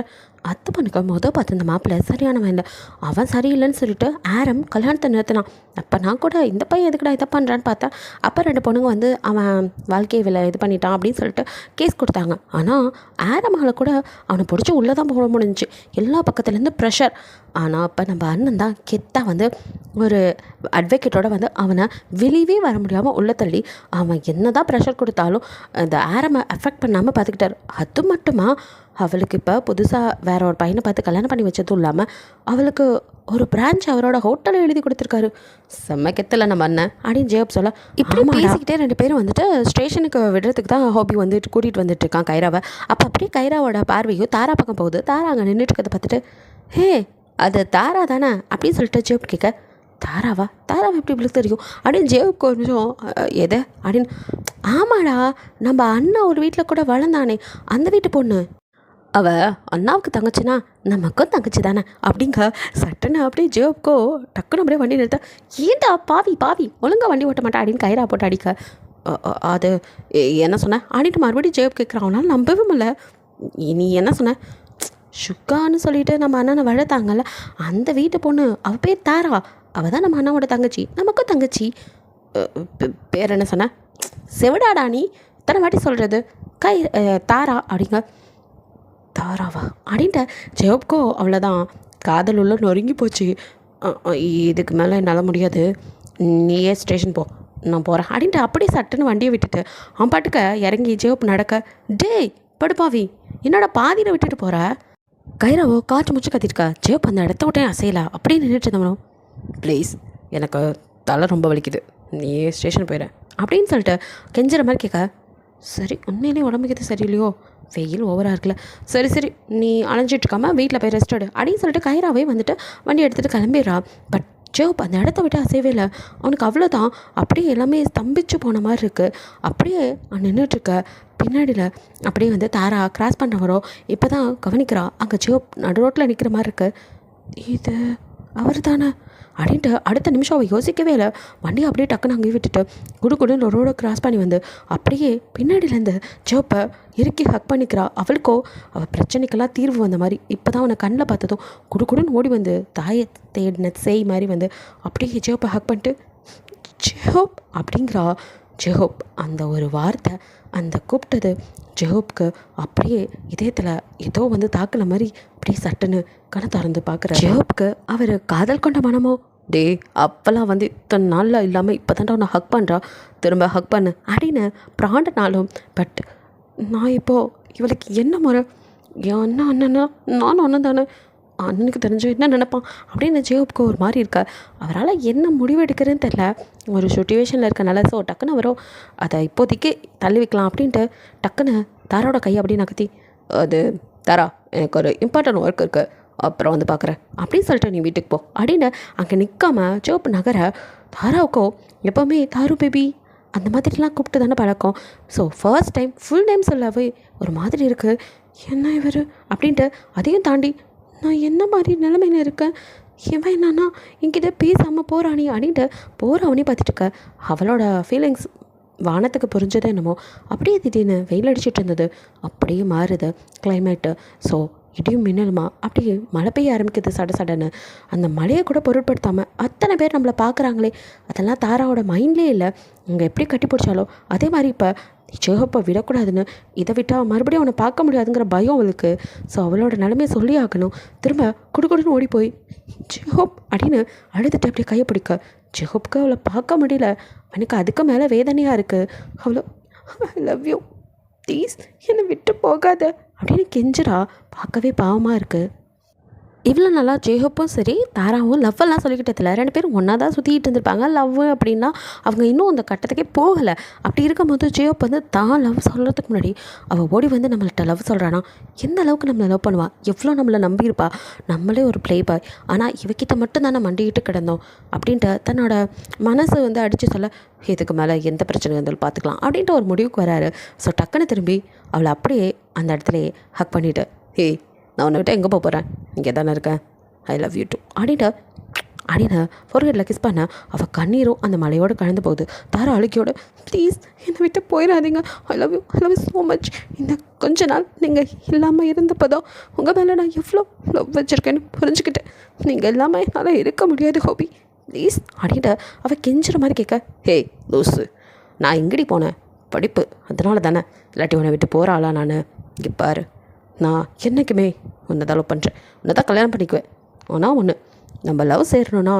அது பண்ணுக்க பார்த்து இந்த மாப்பிள்ளை சரியானவன் இல்லை, அவன் சரியில்லைன்னு சொல்லிட்டு ஆரம் கல்யாணத்தை நிறுத்தினான். அப்போ நான் கூட இந்த பையன் எதுக்குடா இதை பண்ணுறான்னு பார்த்தா அப்போ 2 பொண்ணுங்க வந்து அவன் வாழ்க்கையை இது பண்ணிட்டான் அப்படின்னு சொல்லிட்டு கேஸ் கொடுத்தாங்க. ஆனால் ஆரமால் கூட அவனை பிடிச்சி உள்ளே தான் போட முடிஞ்சிச்சு, எல்லா பக்கத்துலேருந்து ப்ரெஷர். ஆனால் அப்போ நம்ம அண்ணன் தான் கெத்தாக வந்து ஒரு அட்வொகேட்டோட வந்து அவனை வெளியவே வர முடியாமல் உள்ள தள்ளி அவன் என்ன தான் ப்ரெஷர் கொடுத்தாலும் அந்த ஆரமை அஃபெக்ட் பண்ணாமல் பார்த்துக்கிட்டார். அது மட்டுமா, அவளுக்கு இப்போ புதுசாக வேற ஒரு பையனை பார்த்து கல்யாணம் பண்ணி வச்சதும் இல்லாமல் அவளுக்கு ஒரு பிரான்ச் அவரோட ஹோட்டலில் எழுதி கொடுத்துருக்காரு. செம்ம கெத்தில் நம்ம அண்ணன் அப்படின்னு ஜேப் சொல்ல, இப்படி பேசிக்கிட்டே 2 பேரும் வந்துட்டு ஸ்டேஷனுக்கு விடுறதுக்கு தான் ஹாபி வந்துட்டு கூட்டிகிட்டு வந்துட்டு இருக்கான் கைராவை. அப்போ அப்படியே கைராவோட பார்வையும் தாரா பக்கம் போகுது. தாரா அங்கே நின்றுட்டு இருக்கிறத பார்த்துட்டு, ஹே அது தாரா தானே அப்படின்னு சொல்லிட்டு ஜேப் கேட்க, தாராவா எப்படி இவளுக்கு தெரியும் அப்படின்னு ஜேவுக்கு கொஞ்சம் எதை அப்படின்னு, ஆமாடா நம்ம அண்ணா ஒரு வீட்டில் கூட வளர்ந்தானே அந்த வீட்டு பொண்ணு, அவள் அண்ணாவுக்கு தங்கச்சினா நமக்கும் தங்கச்சி தானே அப்படிங்க. சட்டுன்னு அப்படியே ஜேவுக்கோ டக்குன்னு அப்படியே வண்டி நிறுத்த, ஏண்டா பாவி ஒழுங்காக வண்டி ஓட்ட மாட்டா அப்படின்னு கைரா போட்டு அடிக்க, அது என்ன சொன்ன அப்படின்ட்டு மறுபடியும் ஜேப் கேட்குறான். அவனால் நம்பவே முடியல. நீ என்ன சொன்ன? சுக்கான்னு சொல்லிட்டு நம்ம அண்ணனை வளர்த்தாங்கல்ல அந்த வீட்டு பொண்ணு, அவள் பேர் தாரா, அவள் தான் நம்ம அண்ணாவோட தங்கச்சி, நமக்கும் தங்கச்சி. பேர் என்ன சொன்ன? செவிடாடா நீ, இத்தனை வாட்டி சொல்கிறது தாரா அப்படிங்க. தாராவா அப்படின்ட்டு ஜெயப்கோ அவ்வளோதான், காதல் உள்ள நொறுங்கி போச்சு. இதுக்கு மேலே என்னால் முடியாது, நீயே ஸ்டேஷன் போ, நான் போகிறேன் அப்படின்ட்டு அப்படியே சட்டுன்னு வண்டியை விட்டுட்டு அவன் பாட்டுக்க இறங்கி ஜெயப் நடக்க, டேய் படுப்பாவி என்னோட பாதியில் விட்டுட்டு போகிற? கைராவோ காற்று முச்சு கத்திருக்கா. ஜெயப் அந்த இடத்த விட்டே அசையலா அப்படியே நின்றுட்டு இருந்தவனும், ப்ளீஸ் எனக்கு தலை ரொம்ப வலிக்குது, நீயே ஸ்டேஷன் போயிடுறேன் அப்படின்னு சொல்லிட்டு கெஞ்சுற மாதிரி கேட்க, சரி உண்மையிலேயே உடம்புக்கு இது சரியில்லையோ, வெயில் ஓவராக இருக்குல்ல, சரி நீ அலைஞ்சிட்ருக்காம வீட்டில் போய் ரெஸ்ட் எடு அப்படின்னு சொல்லிட்டு கைராவே வந்துட்டு வண்டி எடுத்துகிட்டு கிளம்பிடுறா. பட் ஜோப் அந்த இடத்த விட்டு அசைவே இல்லை. அவனுக்கு அவ்வளோதான், அப்படியே எல்லாமே ஸ்தம்பிச்சு போன மாதிரி இருக்குது. அப்படியே நின்றுட்டுருக்க பின்னாடியில் அப்படியே வந்து தாரா கிராஸ் பண்ணுறவரோ இப்போ தான் கவனிக்கிறா, அங்கே ஜோப் நடு ரோட்டில் நிற்கிற மாதிரி இருக்குது. இது அவர் தானே அப்படின்ட்டு அடுத்த நிமிஷம் அவள் யோசிக்கவே இல்லை. வண்டியை அப்படியே டக்குன்னு அங்கேயே விட்டுட்டு குடுன்னு ரோடை கிராஸ் பண்ணி வந்து அப்படியே பின்னாடியிலேருந்து ஜோப்பை இறுக்கி ஹக் பண்ணிக்கிறா. அவளுக்கோ அவள் பிரச்சனைக்கெல்லாம் தீர்வு வந்த மாதிரி இப்போ தான் அவனை கண்ணில் பார்த்ததும் குடுன்னு ஓடி வந்து தாயை தேடின செய் மாதிரி வந்து அப்படியே ஜோப்பை ஹக் பண்ணிட்டு ஜெஹோப் அப்படிங்கிறா. ஜெஹோப் அந்த ஒரு வார்த்தை, அந்த கூப்பிட்டது ஜெஹோப்க்கு அப்படியே இதயத்தில் ஏதோ வந்து தாக்குன மாதிரி அப்படியே சட்டுன்னு கணை திறந்து பார்க்குற ஜெஹோப்க்கு அவர் காதல் கொண்ட மனமோ, டே அப்போல்லாம் வந்து இத்தனை நாளில் இல்லாமல் இப்போ தான்டா உன்னை ஹக் பண்ணுறா, திரும்ப ஹக் பண்ணு அப்படின்னு பிராண்டனாலும். பட் நான் இப்போது இவளுக்கு என்ன முறை, என் அண்ணன்னா நானும் அண்ணன் தானே, அண்ணனுக்கு தெரிஞ்சு என்ன நினைப்பான் அப்படின்னு ஜெயோப்க்கு ஒரு மாதிரி இருக்கா. அவரால் என்ன முடிவு எடுக்கிறதுன்னு தெரில, ஒரு சுச்சுவேஷனில் இருக்கனால. ஸோ டக்குன்னு அவரோ அதை இப்போதைக்கு தள்ளி வைக்கலாம் அப்படின்ட்டு டக்குன்னு தாராவோட கையை அப்படியே நகர்த்தி, அது தாரா எனக்கு ஒரு இம்பார்ட்டன்ட் ஒர்க் இருக்குது, அப்புறம் வந்து பார்க்குறேன் அப்படின்னு சொல்லிட்டு நீ வீட்டுக்கு போ அப்படின்னு அங்கே நிற்காம ஜோப் நகர. தாராவுக்கோ எப்போவுமே தாரு பேபி அந்த மாதிரிலாம் கூப்பிட்டு தானே பழக்கம். So first time full name சொல்லவே ஒரு மாதிரி இருக்குது. என்ன இவர் அப்படின்ட்டு அதையும் தாண்டி நான் என்ன மாதிரி நிலைமையில் இருக்கேன், இவன் என்னன்னா என்கிட்ட பேசாமல் போகிறானே அப்படின்ட்டு போகிறவனே பார்த்துட்டு இருக்க. அவளோட ஃபீலிங்ஸ் வானத்துக்கு புரிஞ்சதே என்னமோ அப்படியே திடீர்னு வெயில் அடிச்சிட்டு இருந்தது, அப்படியே மாறுது கிளைமேட்டு. ஸோ இடியும் மின்னலுமா அப்படியே மழை பெய்ய ஆரம்பிக்குது சடன்னு. அந்த மழையை கூட பொருட்படுத்தாமல் அத்தனை பேர் நம்மளை பார்க்குறாங்களே, அதெல்லாம் தாராவோட மைண்ட்லேயே இல்லை. இங்கே எப்படி கட்டி பிடிச்சாலோ அதே மாதிரி இப்போ ஜெஹோப்பை விடக்கூடாதுன்னு, இதை விட்டால் மறுபடியும் அவனை பார்க்க முடியாதுங்கிற பயம் அவளுக்கு. ஸோ அவளோட நிலைமையை சொல்லி ஆகணும். திரும்ப குடுன்னு ஓடி போய் ஜெஹோப் அப்படின்னு அழுதுட்டு அப்படியே கையை பிடிக்க. ஜெஹோப்புக்கு அவளை பார்க்க முடியல, எனக்கு அதுக்கு மேலே வேதனையாக இருக்குது. அவ்வளோ ஐ லவ் யூ ப்ளீஸ் என்னை விட்டு போகாத அப்படின்னு கெஞ்சுறா. பார்க்கவே பாவமாக இருக்குது. இவ்வளோ நல்லா ஜேஹப்பும் சரி தாராவும் லவ்வெல்லாம் சொல்லிக்கிட்டதில்ல. 2 பேரும் ஒன்றா தான் சுற்றிக்கிட்டு இருந்திருப்பாங்க. லவ் அப்படின்னா அவங்க இன்னும் அந்த கட்டத்துக்கே போகலை. அப்படி இருக்கும்போது ஜேஹப் வந்து தான் லவ் சொல்கிறதுக்கு முன்னாடி அவள் ஓடி வந்து நம்மள்ட்ட லவ் சொல்கிறானா, எந்த அளவுக்கு நம்மளை லவ் பண்ணுவா, எவ்வளோ நம்மளை நம்பியிருப்பா, நம்மளே ஒரு ப்ளே பாய், ஆனால் இவக்கிட்ட மட்டும் தானே மண்டிக்கிட்டு கிடந்தோம் அப்படின்ட்டு தன்னோட மனசு வந்து அடித்து சொல்ல, இதுக்கு மேலே எந்த பிரச்சனை இருந்தாலும் பார்த்துக்கலாம் அப்படின்ட்டு ஒரு முடிவுக்கு வராரு. ஸோ டக்குன்னு திரும்பி அவளை அப்படியே அந்த இடத்துலையே ஹக் பண்ணிவிட்டு, ஏய் நான் உன்னை விட்டு எங்கே போக போகிறேன், இங்கே தானே இருக்கேன், ஐ லவ் யூ டூ அப்படின்னு ஃபோர்ஹெட்டில் கிஸ் பண்ண அவள் கண்ணீரும் அந்த மலையோடு கலந்து போகுது. தாரா அழுகியோட, ப்ளீஸ் என்னை விட்டு போயிடாதீங்க, I love you so much. இந்த கொஞ்ச நாள் நீங்கள் இல்லாமல் இருந்தப்போ உங்கள் மேலே நான் எவ்வளோ லவ் வச்சுருக்கேன்னு புரிஞ்சுக்கிட்டேன். நீங்கள் இல்லாமல் என்னால் இருக்க முடியாது ஹோபி, ப்ளீஸ் அப்படின்ட்டு அவள் கெஞ்சுற மாதிரி கேட்க, ஹே லூஸு, நான் எங்கடி போனேன், படிப்பு அதனால தானே, இல்லாட்டி உன்னை விட்டு போகிற ஆளா நான், இங்கே பாரு, நான் என்றைக்குமே உன்னை தான் லவ் பண்ணுறேன், உன்னை தான் கல்யாணம் பண்ணிக்குவேன். ஆனால் ஒன்று, நம்ம லவ் செய்யணுன்னா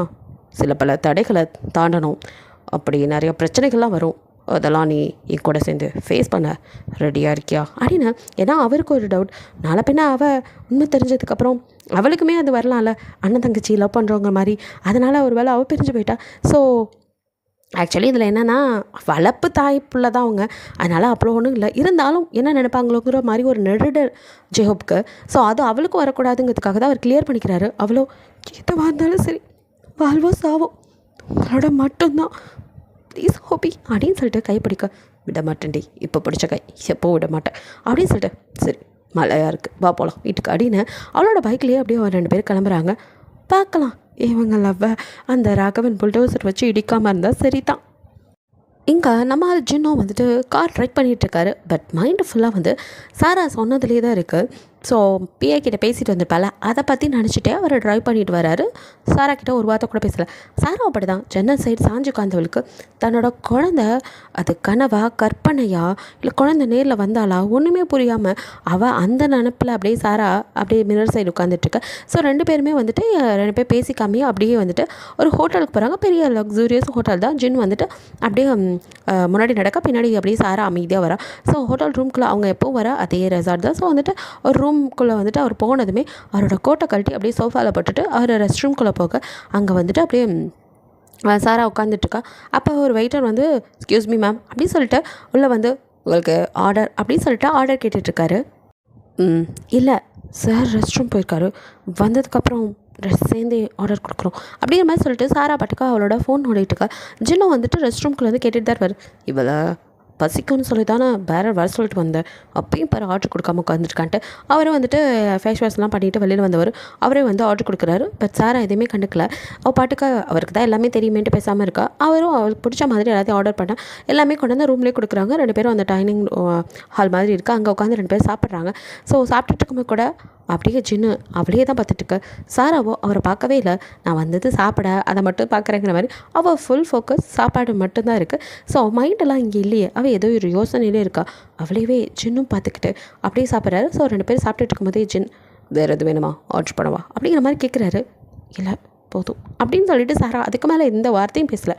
சில பல தடைகளை தாண்டணும், அப்படி நிறைய பிரச்சனைகள்லாம் வரும், அதெல்லாம் நீ என் கூட சேர்ந்து ஃபேஸ் பண்ண ரெடியாக இருக்கியா அப்படின்னு. ஏன்னா அவருக்கு ஒரு டவுட், நாளை பின்ன அவள் உண்மை தெரிஞ்சதுக்கப்புறம் அவளுக்குமே அது வரலாம்ல, அண்ணன் தங்கச்சி லவ் பண்ணுறவங்க மாதிரி. அதனால் ஒரு வேளை அவள் பிரிஞ்சு போயிட்டா. ஸோ ஆக்சுவலி இதில் என்னென்னா வளர்ப்பு தாய் பிள்ளை தான் அவங்க, அதனால் அவ்வளோ ஒன்றும் இல்லை. இருந்தாலும் என்ன நினைப்பாங்களோங்கிற மாதிரி ஒரு நெருடல் ஜேஹப்க்கு. ஸோ அது அவளுக்கும் வரக்கூடாதுங்கிறதுக்காக தான் அவர் கிளியர் பண்ணிக்கிறாரு. அவ்வளோ எதுவாக இருந்தாலும் சரி, வாழ்வோ சாவோ உங்களோட மட்டும்தான், ப்ளீஸ் ஹோபி அப்படின்னு சொல்லிட்டு கைப்பிடிக்க, விட மாட்டேன்டி, இப்போ பிடிச்ச கை எப்போ விட மாட்டேன் அப்படின்னு சொல்லிட்டு, சரி மழையாக இருக்குது வா போகலாம் வீட்டுக்கு அப்படின்னு அவளோட பைக்லேயே அப்படியே ஒரு 2 பேர் கிளம்புறாங்க. பார்க்கலாம் இவங்க லவ்வை அந்த ராகவன் புல்டோசர் வச்சு இடிக்காமல் இருந்தால் சரி தான். இங்கே நம்ம ஜின்னும் வந்துட்டு கார் ட்ரைவ் பண்ணிகிட்ருக்காரு. பட் மைண்டு ஃபுல்லாக வந்து சாரா சொன்னதுலேயே தான் இருக்குது. ஸோ பிஏ கிட்ட பேசிட்டு வந்திருப்பால, அதை பற்றி நினச்சிட்டே அவர் ட்ரைவ் பண்ணிட்டு வராரு. சாரா கிட்ட ஒரு வார்த்தை கூட பேசலை. சாரா அப்படி தான் ஜன்னல் சைடு சாஞ்சு உட்காந்தவளுக்கு தன்னோட குழந்த அது கனவா கற்பனையா இல்லை குழந்தை நேரில் வந்தாளா ஒன்றுமே புரியாமல் அவள் அந்த நினப்பில் அப்படியே சாரா அப்படியே மிரர் சைடு உட்காந்துட்ருக்க. ஸோ 2 பேருமே வந்துட்டு 2 பேர் பேசிக்காமே அப்படியே வந்துட்டு ஒரு ஹோட்டலுக்கு போகிறாங்க. பெரிய லக்ஸூரியஸ் ஹோட்டல் தான். ஜின் வந்துட்டு அப்படியே முன்னாடி நடக்க, பின்னாடி அப்படியே சாரா அமைதியாக வரா. ஸோ ஹோட்டல் ரூம்குள்ளே அவங்க எப்போவும் வர அதே ரெசார்ட் தான். ஸோ வந்துட்டு ஒரு ரூம்குள்ளே வந்துட்டு அவர் போனதுமே அவரோட கோட்டை கழட்டி அப்படியே சோஃபாவில் போட்டுட்டு அவர் ரெஸ்ட் ரூம்குள்ளே போக அங்கே வந்துட்டு அப்படியே சாரா உட்காந்துட்ருக்கா. அப்போ ஒரு வெயிட்டர் வந்து எக்ஸ்கியூஸ் மீ மேம் அப்படின்னு சொல்லிட்டு உள்ளே வந்து உங்களுக்கு ஆர்டர் அப்படின்னு சொல்லிட்டு ஆர்டர் கேட்டுட்ருக்காரு. இல்லை சார் ரெஸ்ட் ரூம் போயிருக்காரு, வந்ததுக்கப்புறம் சேர்ந்து ஆர்டர் கொடுக்குறோம் அப்படிங்கிற மாதிரி சொல்லிட்டு சாரா பாட்டுக்கா அவளோட ஃபோன் நோண்டிட்டுருக்கா. ஜின்னும் வந்துட்டு ரெஸ்ட் ரூம்குள்ளே வந்து கேட்டுட்டு தான் இருப்பார். இவளை பசிக்கும்னு சொல்லி தானே வேறு வர சொல்லிட்டு வந்தேன், அப்பயும் பாரு ஆர்டர் கொடுக்காம உட்காந்துருக்கான்ட்டு அவரும் வந்துட்டு ஃபேஸ் வாஷ்லாம் பண்ணிவிட்டு வெளியில் வந்தவர் அவரே வந்து ஆர்டர் கொடுக்குறாரு. பட் சாரா எதுவுமே கண்டுக்கல. அவள் பாட்டுக்கு அவருக்கு தான் எல்லாமே தெரியுமேன்ட்டு பேசாமல் இருக்கா. அவரும் அவருக்கு பிடிச்ச மாதிரி எல்லாத்தையும் ஆர்டர் பண்ண எல்லாமே கொண்டு வந்து ரூம்லேயே கொடுக்குறாங்க. 2 பேரும் அந்த டைனிங் ஹால் மாதிரி இருக்குது, அங்கே உட்காந்து 2 பேர் சாப்பிட்றாங்க. ஸோ சாப்பிட்டுட்டு இருக்கும்போது கூட அப்படியே ஜின்னு அவளையே தான் பார்த்துட்ருக்க. சாராவோ அவரை பார்க்கவே இல்லை. நான் வந்தது சாப்பிட, அதை மட்டும் பார்க்குறேங்கிற மாதிரி அவள் ஃபுல் ஃபோக்கஸ் சாப்பாடு மட்டும்தான் இருக்குது. ஸோ மைண்டெல்லாம் இங்கே இல்லையே, அவள் ஏதோ ஒரு யோசனையிலே இருக்கா. அவளையவே ஜின்னும் பார்த்துக்கிட்டு அப்படியே சாப்பிட்றாரு. ஸோ 2 பேர் சாப்பிட்டுட்டு இருக்கும்போதே ஜின் வேறு எது வேணுமா ஆர்டர் பண்ணவா அப்படிங்கிற மாதிரி கேட்குறாரு. இல்லை போதும் அப்படின்னு சொல்லிட்டு சாரா அதுக்கு மேலே எந்த வார்த்தையும் பேசலை,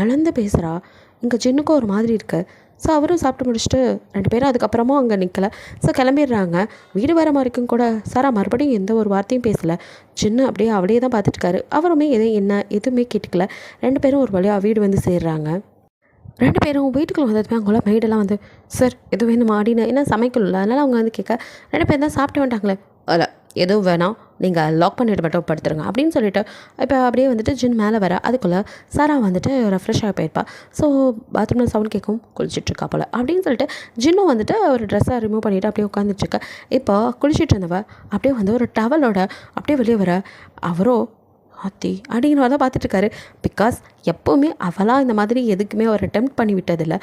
அளந்து பேசுகிறா. இங்கே ஜின்னுக்கும் ஒரு மாதிரி இருக்குது. ஸோ அவரும் சாப்பிட்டு முடிச்சுட்டு 2 பேரும் அதுக்கப்புறமும் அங்கே நிற்கலை. ஸோ கிளம்பிடுறாங்க. வீடு வர மாதிரிக்கும் கூட சாரா மறுபடியும் எந்த ஒரு வார்த்தையும் பேசலை. ஜின்னு அப்படியே அவளையே தான் பார்த்துட்டுருக்காரு. அவருமே எதுவுமே கேட்டுக்கல. 2 பேரும் ஒரு வழியாக வீடு வந்து சேர்றாங்க. 2 பேரும் வீட்டுக்குள்ளே வந்ததுமே அவங்களாம் மெய்டெல்லாம் வந்து சார் எதுவும் வேணுமா அப்படின்னு, ஏன்னா சமைக்கணும்ல, அதனால் அவங்க வந்து கேட்க 2 பேர் தான் சாப்பிட்டு வந்துட்டாங்களே, இல்லை எதுவும் வேணாம் நீங்கள் லாக் பண்ணிட்டு மட்டும் படுத்துருங்க அப்படின்னு சொல்லிட்டு இப்போ அப்படியே வந்துட்டு ஜின் மேலே வர அதுக்குள்ளே சாரா வந்துட்டு ரெஃப்ரெஷ் ஆகி போயிருப்பா. ஸோ பாத்ரூமில் சவுண்ட் கேட்கும், குளிச்சிட்ருக்கா போல் அப்படின்னு சொல்லிட்டு ஜின்னும் வந்துட்டு ஒரு ட்ரெஸ்ஸை ரிமூவ் பண்ணிவிட்டு அப்படியே உட்காந்துட்ருக்க. இப்போ குளிச்சுட்டு இருந்தவ அப்படியே வந்து ஒரு டவலோட அப்படியே வெளியே வர. அவரோ ஆத்தி அப்படிங்கிற தான் பார்த்துட்ருக்காரு. பிகாஸ் எப்போவுமே அவளாக இந்த மாதிரி எதுக்குமே அவர் அட்டெம்ப்ட் பண்ணி விட்டதில்லை.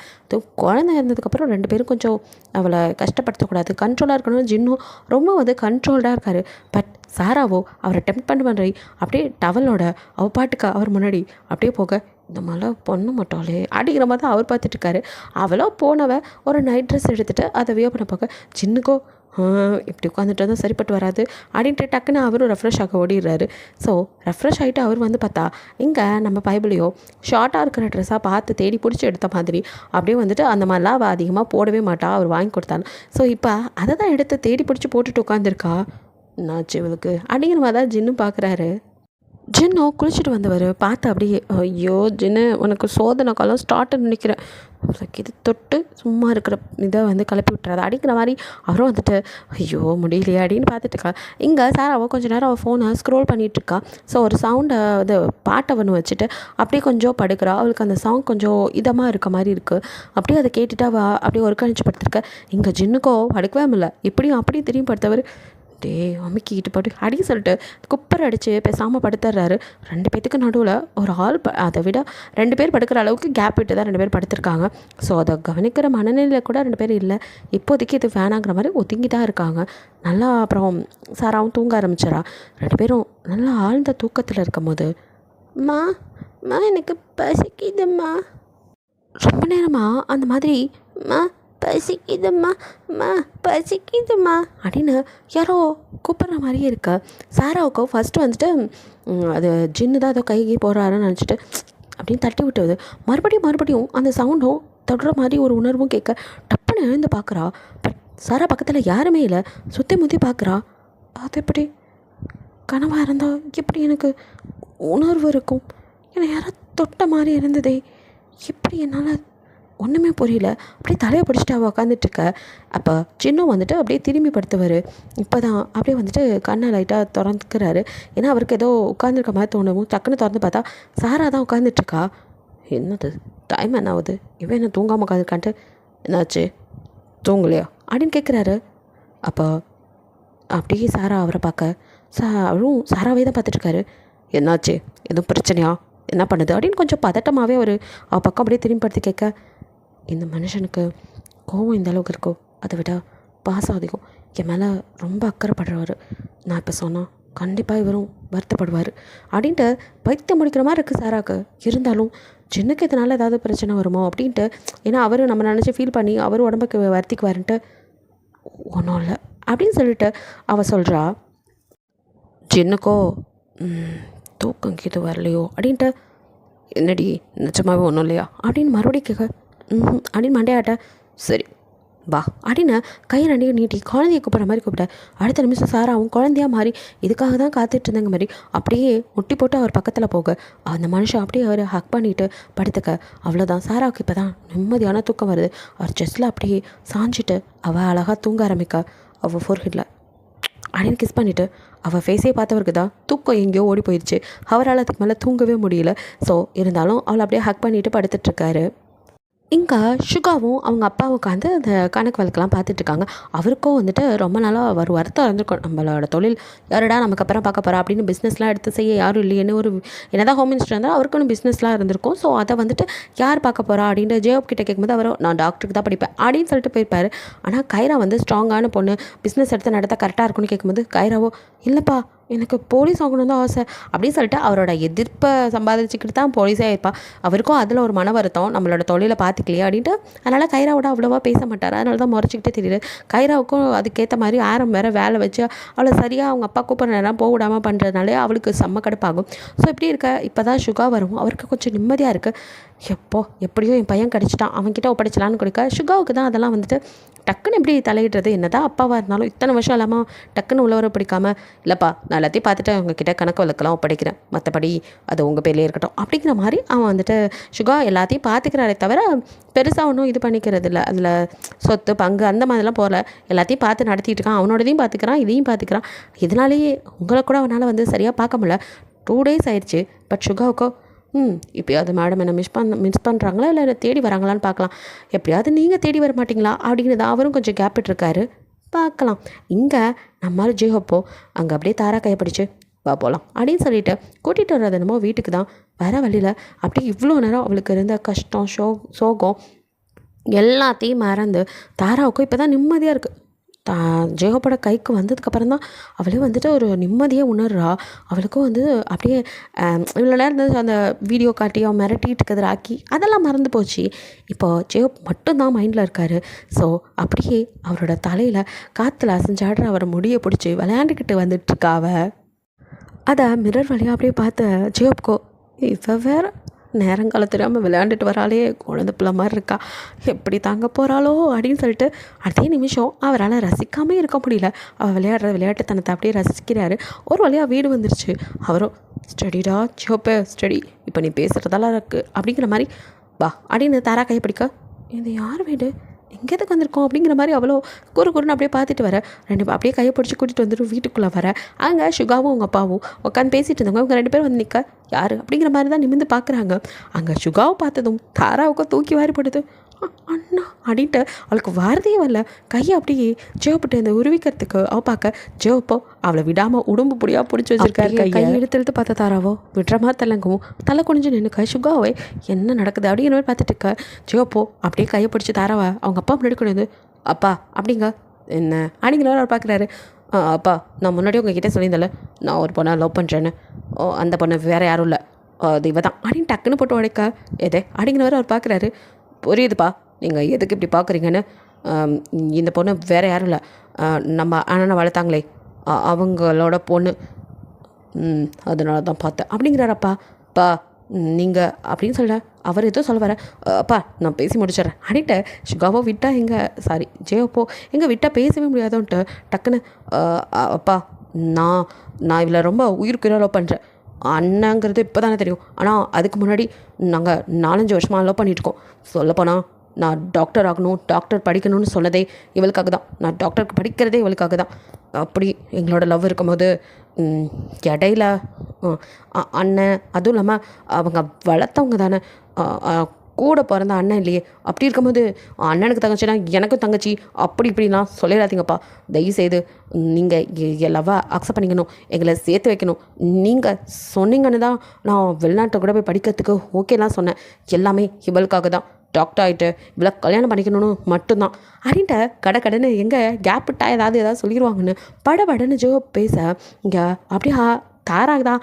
குழந்தை இருந்ததுக்கப்புறம் 2 பேரும் கொஞ்சம் அவளை கஷ்டப்படுத்தக்கூடாது, கண்ட்ரோலாக இருக்கணும்னு ஜின்னும் ரொம்ப வந்து கண்ட்ரோல்டாக இருக்கார். பட் சாராவோ அவர் அட்டெம்ப்ட் பண்ணுறி அப்படியே டவலோட அவள் பாட்டுக்கு அவர் முன்னாடி அப்படியே போக, இந்த மாதிரிலாம் பண்ண மாட்டாளே அப்படிங்கிற மாதிரி தான் அவர் பார்த்துட்ருக்காரு. அவளோ போனவ ஒரு நைட் ட்ரெஸ் எடுத்துகிட்டு அதை வியோ பண்ண போக ஜின்னுக்கோ இப்படி உட்காந்துட்டு தான் சரிப்பட்டு வராது அப்படின்ட்டு டக்குன்னு அவரும் ரெஃப்ரெஷ் ஆக ஓடிடுறாரு. ஸோ ரெஃப்ரெஷ் ஆகிட்டு அவர் வந்து பார்த்தா இங்கே நம்ம பைபிளையோ ஷார்ட்டாக இருக்கிற ட்ரெஸ்ஸாக பார்த்து தேடி பிடிச்சி எடுத்த மாதிரி அப்படியே வந்துட்டு அந்த மாதிரிலாம் அவள் அதிகமாக போடவே மாட்டா, அவர் வாங்கி கொடுத்தான்னு. ஸோ இப்போ அதை தான் எடுத்து தேடி பிடிச்சி போட்டுட்டு உட்காந்துருக்கா. என்னாச்சு இவளுக்கு அப்படிங்கிற மாதிரி தான் ஜின்னு பார்க்குறாரு. ஜின்னோ குளிச்சுட்டு வந்தவர் பார்த்து அப்படியே, ஐயோ ஜின்னு உனக்கு சோதனை காலம் ஸ்டார்ட்டுன்னு நினைக்கிறேன், இது தொட்டு சும்மா இருக்கிற இதை வந்து கிளப்பி விட்டுறாரு அப்படிங்கிற மாதிரி அவரும் வந்துட்டு ஐயோ முடியலையே அப்படின்னு பார்த்துட்டு இருக்கா. இங்கே சாராவோ கொஞ்சம் நேரம் அவள் ஃபோனை ஸ்க்ரோல் பண்ணிகிட்ருக்கா. ஸோ ஒரு சவுண்டை இது பாட்டை ஒன்று வச்சுட்டு அப்படியே கொஞ்சம் படுக்கிறா. அவளுக்கு அந்த சாங் கொஞ்சம் இதமாக இருக்க மாதிரி இருக்குது. அப்படியே அதை கேட்டுட்டு அவள் அப்படியே ஒரு கழிச்சு படுத்திருக்க. இங்கே ஜின்னுக்கோ படுக்கவே முடியல. இப்படியும் அப்படியும் திரும்பி படுத்தவர் டே அமுக்கிக்கிட்டு போட்டு அப்படின்னு சொல்லிட்டு குப்பரை அடித்து பேசாமல் படுத்துடுறாரு. 2 பேத்துக்கு நடுவில் ஒரு ஆள் அதை விட 2 பேர் படுக்கிற அளவுக்கு கேப் விட்டு தான் 2 பேர் படுத்திருக்காங்க. ஸோ அதை கவனிக்கிற மனநிலையில் கூட 2 பேர் இல்லை. இப்போதைக்கு இது வேணாங்கிற மாதிரி ஒதுங்கி தான் இருக்காங்க. நல்லா அப்புறம் சாராவும் தூங்க ஆரம்பிச்சிடா. 2 பேரும் நல்லா ஆழ்ந்த தூக்கத்தில் இருக்கும் போது, மா எனக்கு பசிக்குதும்மா, ரொம்ப நேரமாக அந்த மாதிரி மா பசிக்குதும்மா அப்படின்னு யாரோ கூப்பிட்ற மாதிரியே இருக்கா. சாராவுக்கோ ஃபஸ்ட்டு வந்துட்டு அது ஜின்னு தான் ஏதோ கைகி போடுறாருன்னு நினச்சிட்டு அப்படின்னு தட்டி விட்டுவது. மறுபடியும் அந்த சவுண்டும் தொடுற மாதிரி ஒரு உணர்வும் கேட்க டப்புன்னு எழுந்து பார்க்குறா. பட் சாரா பக்கத்தில் யாருமே இல்லை. சுற்றி முற்றி பார்க்குறா. அது எப்படி கனவாக இருந்தால் எப்படி எனக்கு உணர்வு இருக்கும்? என்னை யாரோ தொட்ட மாதிரி இருந்ததே, எப்படி என்னால் ஒன்றுமே புரியல. அப்படியே தலையை பிடிச்சிட்டு அவள் உட்காந்துட்ருக்க. அப்போ சின்னம் வந்துட்டு அப்படியே திரும்பி படுத்துவார். இப்போ தான் அப்படியே வந்துட்டு கண்ணை லைட்டாக திறந்துக்கிறாரு. ஏன்னா அவருக்கு ஏதோ உட்காந்துருக்க மாதிரி தோணவும் டக்குன்னு திறந்து பார்த்தா சாரா தான் உட்காந்துட்ருக்கா. என்னது டைம் என்ன ஆகுது, இவன் என்ன தூங்காமல் உட்காந்துருக்கான்ட்டு, என்னாச்சு தூங்கலையா அப்படின்னு கேட்குறாரு. அப்போ அப்படியே சாரா அவரை பார்க்க அவரும் சாராவே தான் பார்த்துட்ருக்காரு. என்னாச்சு, எதுவும் பிரச்சனையா, என்ன பண்ணுது அப்படின்னு கொஞ்சம் பதட்டமாகவே அவர் அவள் பக்கம் அப்படியே திரும்பி படுத்து கேட்க, இந்த மனுஷனுக்கு கோவம் இந்த அளவுக்கு இருக்கோ, அதை விட பாசம் அதிகம், என் மேலே ரொம்ப அக்கறைப்படுறவர். நான் இப்போ சொன்னால் கண்டிப்பாக இவரும் வருத்தப்படுவார் அப்படின்ட்டு பைத்தியம் முடிக்கிற மாதிரி இருக்குது சாராக்கு. இருந்தாலும் ஜின்னுக்கு இதனால் ஏதாவது பிரச்சனை வருமோ அப்படின்ட்டு, ஏன்னா அவர் நம்ம நினச்சி ஃபீல் பண்ணி அவர் உடம்புக்கு வருத்திக்குவாருன்ட்டு ஒன்றும் இல்லை அப்படின்னு சொல்லிட்டு அவள் சொல்கிறா. ஜின்னுக்கோ தூக்கம் கீது வரலையோ அப்படின்ட்டு, என்னடி நிஜமாவே ஒன்றும் இல்லையா அப்படின்னு மறுபடியும் கேட்க, அப்படின்னு மண்டையாட்ட, சரி வா அப்படின்னு கையை ரெண்டையும் நீட்டி குழந்தைய கூப்பிட்ற மாதிரி கூப்பிட்ட. அடுத்த நிமிஷம் சாராவும் குழந்தையாக மாறி இதுக்காக தான் காத்துட்டு இருந்தாங்க மாதிரி அப்படியே முட்டி போட்டு அவர் பக்கத்தில் போக அந்த மனுஷன் அப்படியே அவர் ஹக் பண்ணிவிட்டு படுத்துக்க. அவ்வளோதான், சாராவுக்கு இப்போ தான் நிம்மதியான தூக்கம் வருது. அவர் செஸ்ட்டில் அப்படியே சாஞ்சிட்டு அவள் அழகாக தூங்க ஆரம்பிக்க. அவள் ஃபோர்ஹெட்டில் அப்படின்னு கிஸ் பண்ணிவிட்டு அவள் ஃபேஸே பார்த்தவருக்கு தான் தூக்கம் எங்கேயோ ஓடி போயிடுச்சு. அவரால் அதுக்கு மேலே தூங்கவே முடியல. ஸோ இருந்தாலும் அவளை அப்படியே ஹக் பண்ணிவிட்டு படுத்துட்ருக்காரு. இங்கே சுகாவும் அவங்க அப்பாவும் உட்காந்து அந்த கணக்கு வழக்கெல்லாம் பார்த்துட்ருக்காங்க. அவருக்கும் வந்துட்டு ரொம்ப நாளாக ஒரு வருத்தம் இருந்திருக்கும், நம்மளோட தொழில் யாருடா நமக்கு அப்புறம் பார்க்க போகிறா அப்படின்னு பிஸ்னஸ்லாம் எடுத்து செய்ய யாரும் இல்லையேன்னு ஒரு என்னதான் ஹோம் மினிஸ்டர் இருந்தால் அவருக்குன்னு பிஸ்னஸ்லாம் இருந்திருக்கும். ஸோ அதை வந்துட்டு யார் பார்க்க போகிறா அப்படின்ட்டு ஜேஎப் கிட்ட கேட்கும்போது அவர் நான் டாக்டருக்கு தான் படிப்பேன் அப்படின்னு சொல்லிட்டு போயிருப்பார். ஆனால் கைரா வந்து ஸ்ட்ராங்கான பொண்ணு, பிஸ்னஸ் எடுத்து நடத்த கரெக்டாக இருக்குன்னு கேட்கும்போது கைராவோ இல்லைப்பா எனக்கு போலீஸ் ஆகணும் தான் ஆசை அப்படின்னு சொல்லிட்டு அவரோட எதிர்ப்பை சம்பாதிச்சுக்கிட்டு தான் போலீஸே ஆயிருப்பா. அவருக்கும் அதில் ஒரு மன வருத்தம், நம்மளோட தொழிலை பார்த்துக்கலையே அப்படின்ட்டு. அதனால் கைராவோட அவ்வளோவா பேச மாட்டார். அதனால தான் முறைச்சிக்கிட்டே தெரியுது. கைராவுக்கும் அதுக்கேற்ற மாதிரி ஆரம் வேறு வேலை வச்சு அவளை சரியாக அவங்க அப்பா கூப்பிட்ற நேரம் போக விடாமல் பண்ணுறதுனாலே அவளுக்கு செம்ம கடுப்பாகும். ஸோ இப்படி இருக்க இப்போ தான் சுகா வரும். அவருக்கு கொஞ்சம் நிம்மதியாக இருக்குது. எப்படியோ என் பையன் கிடச்சிட்டான், அவன்கிட்ட ஒப்படைச்சலான்னு கொடுக்க. சுகாவுக்கு தான் அதெல்லாம் வந்துட்டு டக்குன்னு எப்படி தலையிடுறது, என்ன தான் அப்பாவாக இருந்தாலும் இத்தனை வருஷம் இல்லாமல் டக்குன்னு உள்ளவரை பிடிக்காமல், இல்லைப்பா நான் எல்லாத்தையும் பார்த்துட்டு அவங்கக்கிட்ட கணக்கு வழக்கெல்லாம் ஒப்படைக்கிறேன், மற்றபடி அது உங்கள் பேர்லேயே இருக்கட்டும் அப்படிங்கிற மாதிரி அவன் வந்துட்டு சுகா எல்லாத்தையும் பார்த்துக்கிறாரே தவிர பெருசாக ஒன்றும் இது பண்ணிக்கிறது இல்லை. அதில் சொத்து பங்கு அந்த மாதிரிலாம் போகல. எல்லாத்தையும் பார்த்து நடத்திட்டு இருக்கான். அவனோடதையும் பார்த்துக்கிறான், இதையும் பார்த்துக்கிறான். இதனாலேயே உங்களை கூட அவனால் வந்து சரியாக பார்க்க முடியல. 2 days ஆயிடுச்சு. பட் சுகாவுக்கோ எப்பயாவது மேடம் என்ன மிஸ் பண்ணுறாங்களா இல்லை தேடி வராங்களான்னு பார்க்கலாம், எப்படியாவது நீங்கள் தேடி வர மாட்டிங்களா அப்படிங்கிறது அவரும் கொஞ்சம் கேப் விட்டுருக்காரு, பார்க்கலாம். இங்கே நம்மளால் ஜேஹப்போ அங்கே அப்படியே தாரா கைப்பிடிச்சு வா போகலாம் அப்படின்னு சொல்லிட்டு கூட்டிகிட்டு வர்றது என்னமோ வீட்டுக்கு தான். வர வழியில் அப்படியே இவ்வளோ நேரம் அவளுக்கு இருந்த கஷ்டம் சோகம் எல்லாத்தையும் மறந்து தாராவுக்கும் இப்போ தான் நிம்மதியாக இருக்குது. ஜேஹப்போட கைக்கு வந்ததுக்கப்புறம் தான் அவளே வந்துட்டு ஒரு நிம்மதியே உணர்றா. அவளுக்கும் வந்து அப்படியே இவ்வளோ நேரம் இருந்து அந்த வீடியோ காட்டி அவன் மிரட்டிட்டு இருக்கிறது ராக்கி அதெல்லாம் மறந்து போச்சு. இப்போது ஜேஹப் மட்டும்தான் மைண்டில் இருக்கார். ஸோ அப்படியே அவரோட தலையில் காற்றுல அசைஞ்சாடுற அவரை முடியை பிடிச்சி விளையாண்டுக்கிட்டு வந்துட்டுருக்கா. அதை மிரர் வழியாக அப்படியே பார்த்த ஜேஹப்கோ இவ வேறு நேரங்காலம் தெரியாமல் விளையாண்டுட்டு வராளே, குழந்தை பிள்ளை மாதிரி இருக்கா, எப்படி தாங்க போகிறாளோ அப்படின்னு சொல்லிட்டு அதே நிமிஷம் அவரால் ரசிக்காமே இருக்க முடியல. அவள் விளையாடுற விளையாட்டுத்தனத்தை அப்படியே ரசிக்கிறாரு. ஒரு வழியாக வீடு வந்துருச்சு. அவரும் ஸ்டடிடா சிவப்பு ஸ்டடி, இப்போ நீ பேசுகிறதெல்லாம் இருக்குது அப்படிங்கிற மாதிரி வா அப்படின்னு தாரா கையை பிடிக்க, இது யார் வீடு, எங்கே எதுக்கு வந்திருக்கோம் அப்படிங்கிற மாதிரி அவ்வளோ குறுன்னு அப்படியே பார்த்துட்டு வர. அப்படியே கையை பிடிச்சி கூட்டிகிட்டு வந்துட்டு வீட்டுக்குள்ளே வர. அங்கே சுகாவும் அவங்க அப்பாவும் உட்காந்து பேசிகிட்டு இருந்தாங்க. அவங்க 2 பேரும் வந்து நிற்க, யார் அப்படிங்கிற மாதிரி தான் நிமிர்ந்து பார்க்குறாங்க. அங்கே சுகாவை பார்த்ததும் தாராவுக்கும் தூக்கி வாரி போடுது. அண்ணா அப்படின்ட்டு அவளுக்கு வாரதே வரல. கையை அப்படியே ஜோப்பிட்டு அந்த உருவிக்கிறதுக்கு அவள் பார்க்க ஜோப்போ அவளை விடாமல் உடம்பு பொடியாக பிடிச்சி வச்சிருக்காரு. கையை எடுத்து பார்த்த தாராவோ விடுறமா தலைங்கவும் தலை குனிஞ்சு நின்றுக்க சுகாவை என்ன நடக்குது அப்படிங்கிற மாதிரி பார்த்துட்டு இருக்க. ஜோப்போ அப்படியே கையை பிடிச்சி தாராவை அவங்க அப்பா முன்னாடி கொண்டு வந்து, அப்பா அப்படிங்க என்ன அப்படிங்கிற அவர் பார்க்குறாரு. அப்பா, நான் முன்னாடி உங்ககிட்ட சொல்லியிருந்தேன்ல நான் ஒரு பொண்ணை லவ் பண்ணுறேன்னு. அந்த பொண்ணு வேறு யாரும் இல்லை, அது இவ தான் அப்படின்னு டக்குன்னு போட்டு உடைக்க. எதே அப்படிங்கிறவர் அவர் பார்க்குறாரு. புரியுதுப்பா நீங்கள் எதுக்கு இப்படி பார்க்குறீங்கன்னு. இந்த பொண்ணு வேறு யாரும் இல்லை, நம்ம அண்ணனை வளர்த்தாங்களே அவங்களோட பொண்ணு, அதனால தான் பார்த்தேன் அப்படிங்கிறாரப்பா. அப்பா நீங்கள் அப்படின்னு சொல்ல அவர் எதோ சொல்ல வர. அப்பா நான் பேசி முடிச்சிட்றேன் அப்படின்ட்டு சுகாவோ விட்டா ஜெயோப்போ எங்கே விட்டால் பேசவே முடியாதோன்ட்டு டக்குன்னு அப்பா நான் இதில் ரொம்ப உயிருக்கு லவ் பண்ணுறேன். அண்ணங்கிறது இப்போ தானே தெரியும், ஆனால் அதுக்கு முன்னாடி நாங்கள் 4-5 வருஷமாக லவ் பண்ணிகிட்ருக்கோம். சொல்லப்போனால் நான் டாக்டர் ஆகணும், டாக்டர் படிக்கணும்னு சொன்னதே இவளுக்காக தான், நான் டாக்டருக்கு படிக்கிறதே இவளுக்காக தான். அப்படி எங்களோட லவ் இருக்கும்போது இடையில அண்ணன், அதுவும் இல்லாமல் அவங்க வளர்த்தவங்க தானே, கூட பிறந்த அண்ணன் இல்லையே. அப்படி இருக்கும்போது அண்ணனுக்கு தங்கச்சினா எனக்கும் தங்கச்சி அப்படி இப்படிலாம் சொல்லிடாதீங்கப்பா. தயவுசெய்து நீங்கள் என் லவ்வை அக்செப்ட் பண்ணிக்கணும், எங்களை சேர்த்து வைக்கணும். நீங்கள் சொன்னீங்கன்னு தான் நான் வெளிநாட்டை கூட போய் படிக்கிறதுக்கு ஓகேலாம் சொன்னேன். எல்லாமே இவளுக்காக தான். டாக்டர் ஆகிட்டு இவ்வளோ கல்யாணம் பண்ணிக்கணும்னு மட்டும்தான் அப்படின்ட்டு கடைன்னு எங்கே கேப் விட்டா ஏதாவது சொல்லிடுவாங்கன்னு படன்னு ஜோ பேச இங்கே அப்படியா தாராகுதா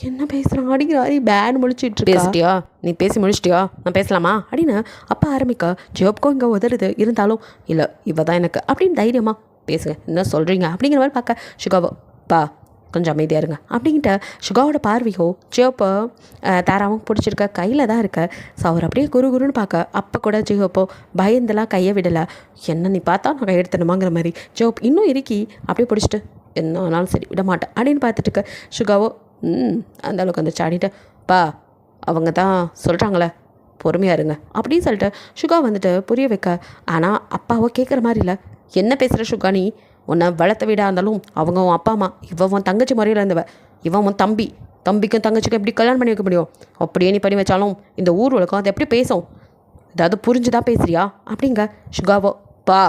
என்ன பேசுகிறான் அப்படிங்கிறாரு. பேன் முடிச்சுட்டு பேசிட்டியா, நீ பேசி முடிச்சிட்டியா, நான் பேசலாமா அப்படின்னு அப்பா ஆரம்பிக்க. ஜோப்க்கும் இங்கே உதறுது. இருந்தாலும் இல்லை இவ தான் எனக்கு அப்படின்னு தைரியமாக பேசுங்க, என்ன சொல்கிறீங்க அப்படிங்கிற மாதிரி பார்க்க சுகாவோ பா கொஞ்சம் அமைதியாக இருங்க அப்படின்ட்டு சுகாவோட பார்வையோ ஜியோப்போ தாராவும் பிடிச்சிருக்க கையில் தான் இருக்க. ஸோ அவர் அப்படியே குருன்னு பார்க்க. அப்போ கூட ஜியோப்போ பயந்தெல்லாம் கையை விடலை. என்ன நீ பார்த்தா நான் கை எடுத்தணுமாங்கிற மாதிரி ஜோப் இன்னும் இறுக்கி அப்படியே பிடிச்சிட்டு என்ன ஆனாலும் சரி விட மாட்டேன் அப்படின்னு பார்த்துட்டு இருக்க. சுகாவோ அந்த அளவுக்கு வந்துச்சு ஆடிட்டு பா அவங்க தான் சொல்கிறாங்களே பொறுமையாக இருங்க அப்படின்னு சொல்லிட்டு சுகா வந்துட்டு புரிய வைக்க. ஆனால் அப்பாவோ கேட்குற மாதிரி இல்லை. என்ன பேசுகிற சுகா, நீ உன்னை வளர்த்த வீடாக இருந்தாலும் அவங்க உன் அப்பா அம்மா, இவன் உன் தங்கச்சி முறையில் இருந்தவ, இவன் உன் தம்பிக்கும் தங்கச்சிக்கும் எப்படி கல்யாணம் பண்ணி வைக்க முடியும்? அப்படியே நீ பண்ணி வச்சாலும் இந்த ஊர் உலகம் அதை எப்படி பேசும்? ஏதாவது புரிஞ்சுதான் பேசுறியா அப்படிங்க. சுகாவோ பா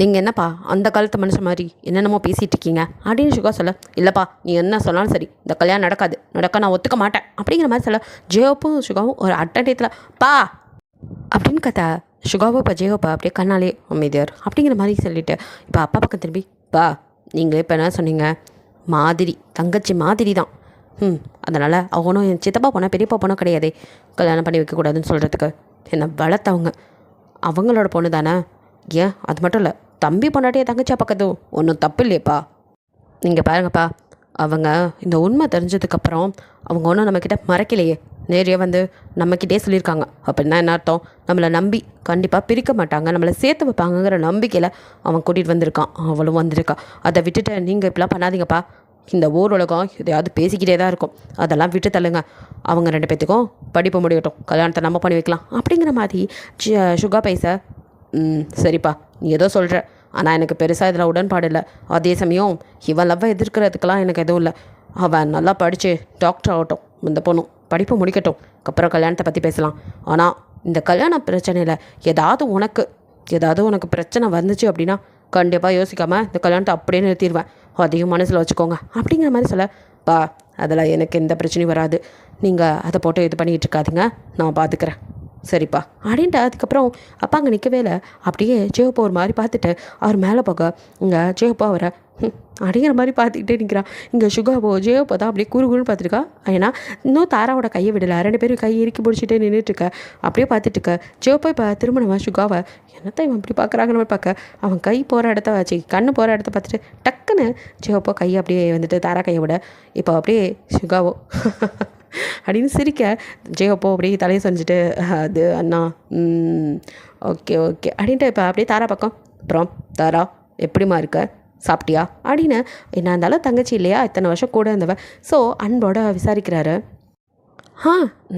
நீங்கள் என்னப்பா அந்த காலத்து மனுஷன் மாதிரி என்னென்னமோ பேசிகிட்டு இருக்கீங்க அப்படின்னு சுகா சொல்ல. இல்லைப்பா நீ என்ன சொன்னாலும் சரி இந்த கல்யாணம் நடக்க நான் ஒத்துக்க மாட்டேன் அப்படிங்கிற மாதிரி சொல்ல. ஜெயோப்பும் சுகாவும் ஒரு அட்டண்டயத்தில் பா அப்படின்னு கத்தா. சுகாவோ இப்போ ஜெயோப்பா அப்படியே கண்ணாலே அமைதியார் அப்படிங்கிற மாதிரி சொல்லிவிட்டு இப்போ அப்பா பக்கம் திரும்பி பா நீங்களே இப்போ என்ன சொன்னீங்க, தங்கச்சி மாதிரி தான். அதனால் அவனும் என் சித்தப்பா போனால் பெரியப்பா போனால் கிடையாதே கல்யாணம் பண்ணி வைக்கக்கூடாதுன்னு சொல்கிறதுக்கு. என்னை வளர்த்தவங்க அவங்களோட பொண்ணு தானே. ஏன் அது மட்டும் இல்லை, தம்பி பொண்டாட்டியே தங்கச்சியா பக்கத்து ஒன்றும் தப்பு இல்லையப்பா. நீங்கள் பாருங்கப்பா, அவங்க இந்த உண்மை தெரிஞ்சதுக்கப்புறம் அவங்க ஒன்றும் நம்மக்கிட்ட மறைக்கலையே, நேரே வந்து நம்மக்கிட்டே சொல்லியிருக்காங்க. அப்படின்னா என்ன அர்த்தம்? நம்மளை நம்பி கண்டிப்பாக பிரிக்க மாட்டாங்க, நம்மளை சேர்த்து வைப்பாங்கங்கிற நம்பிக்கையில் அவன் கூட்டிகிட்டு வந்திருக்கான், அவளும் வந்திருக்கா. அதை விட்டுட்டு நீங்கள் இப்படிலாம் பண்ணாதீங்கப்பா. இந்த ஊர் உலகம் எதையாவது பேசிக்கிட்டே தான் இருக்கும், அதெல்லாம் விட்டு தள்ளுங்க. அவங்க 2 பேர்த்துக்கும் படிப்பு முடியட்டும், கல்யாணத்தை நம்ம பண்ணி வைக்கலாம் அப்படிங்கிற மாதிரி சுகா பேச. சரிப்பா நீ ஏதோ சொல்கிற, ஆனால் எனக்கு பெருசாக இதில் உடன்பாடு இல்லை. அதே சமயம் இவன் லவ்வை எதிர்க்கிறதுக்கெலாம் எனக்கு எதுவும் இல்லை. அவன் நல்லா படித்து டாக்டர் ஆகட்டும், இந்த பொண்ணும் படிப்பு முடிக்கட்டும், அப்புறம் கல்யாணத்தை பற்றி பேசலாம். ஆனால் இந்த கல்யாண பிரச்சனையில் ஏதாவது உனக்கு பிரச்சனை வந்துச்சு அப்படின்னா கண்டிப்பாக யோசிக்காமல் இந்த கல்யாணத்தை அப்படியே நிறுத்திடுவேன், அதையும் மனசில் வச்சுக்கோங்க அப்படிங்கிற மாதிரி சொல்ல. பா அதில் எனக்கு எந்த பிரச்சனையும் வராது, நீங்கள் அதை போட்டு இது பண்ணிகிட்டு இருக்காதீங்க, நான் பார்த்துக்கிறேன் சரிப்பா அப்படின்ட்டு. அதுக்கப்புறம் அப்பா அங்கே நிற்கவே இல்லை. அப்படியே ஜெயோப்பா ஒரு மாதிரி பார்த்துட்டு அவர் மேலே போக இங்கே ஜெயோப்பா அவரை அப்படிங்கிற மாதிரி பார்த்துக்கிட்டே நிற்கிறான். இங்கே சுகாவோ ஜெயோப்பா தான் அப்படியே குறுன்னு பார்த்துருக்கா. ஏன்னா இன்னும் தாராவோட கையை விடலை, 2 பேரும் கையை இறுக்கி பிடிச்சிட்டே நின்றுட்டுருக்க. அப்படியே பார்த்துட்டுருக்க ஜெயோப்பா இப்போ திருமணமாக சுகாவை என்னத்தான் இவன் இப்படி பார்க்குறாங்கன்னு மாதிரி பார்க்க. அவன் கை போகிற இடத்த வச்சு கண்ணு போகிற இடத்த பார்த்துட்டு டக்குன்னு ஜெயோப்பா கையை அப்படியே வந்துட்டு தாரா கையை விட இப்போ அப்படியே சுகாவோ அப்படின்னு சிரிக்க ஜெயப்போ அப்படியே தலையை செஞ்சுட்டு அது அண்ணா ஓகே ஓகே அப்படின்ட்டு இப்போ அப்படியே தாரா பக்கம் அப்புறம் தாரா எப்படிம்மா இருக்க சாப்பிட்டியா அப்படின்னு என்ன இருந்தாலும் தங்கச்சி இல்லையா இத்தனை வருஷம் கூட இருந்தவ ஸோ அன்போட விசாரிக்கிறாரு.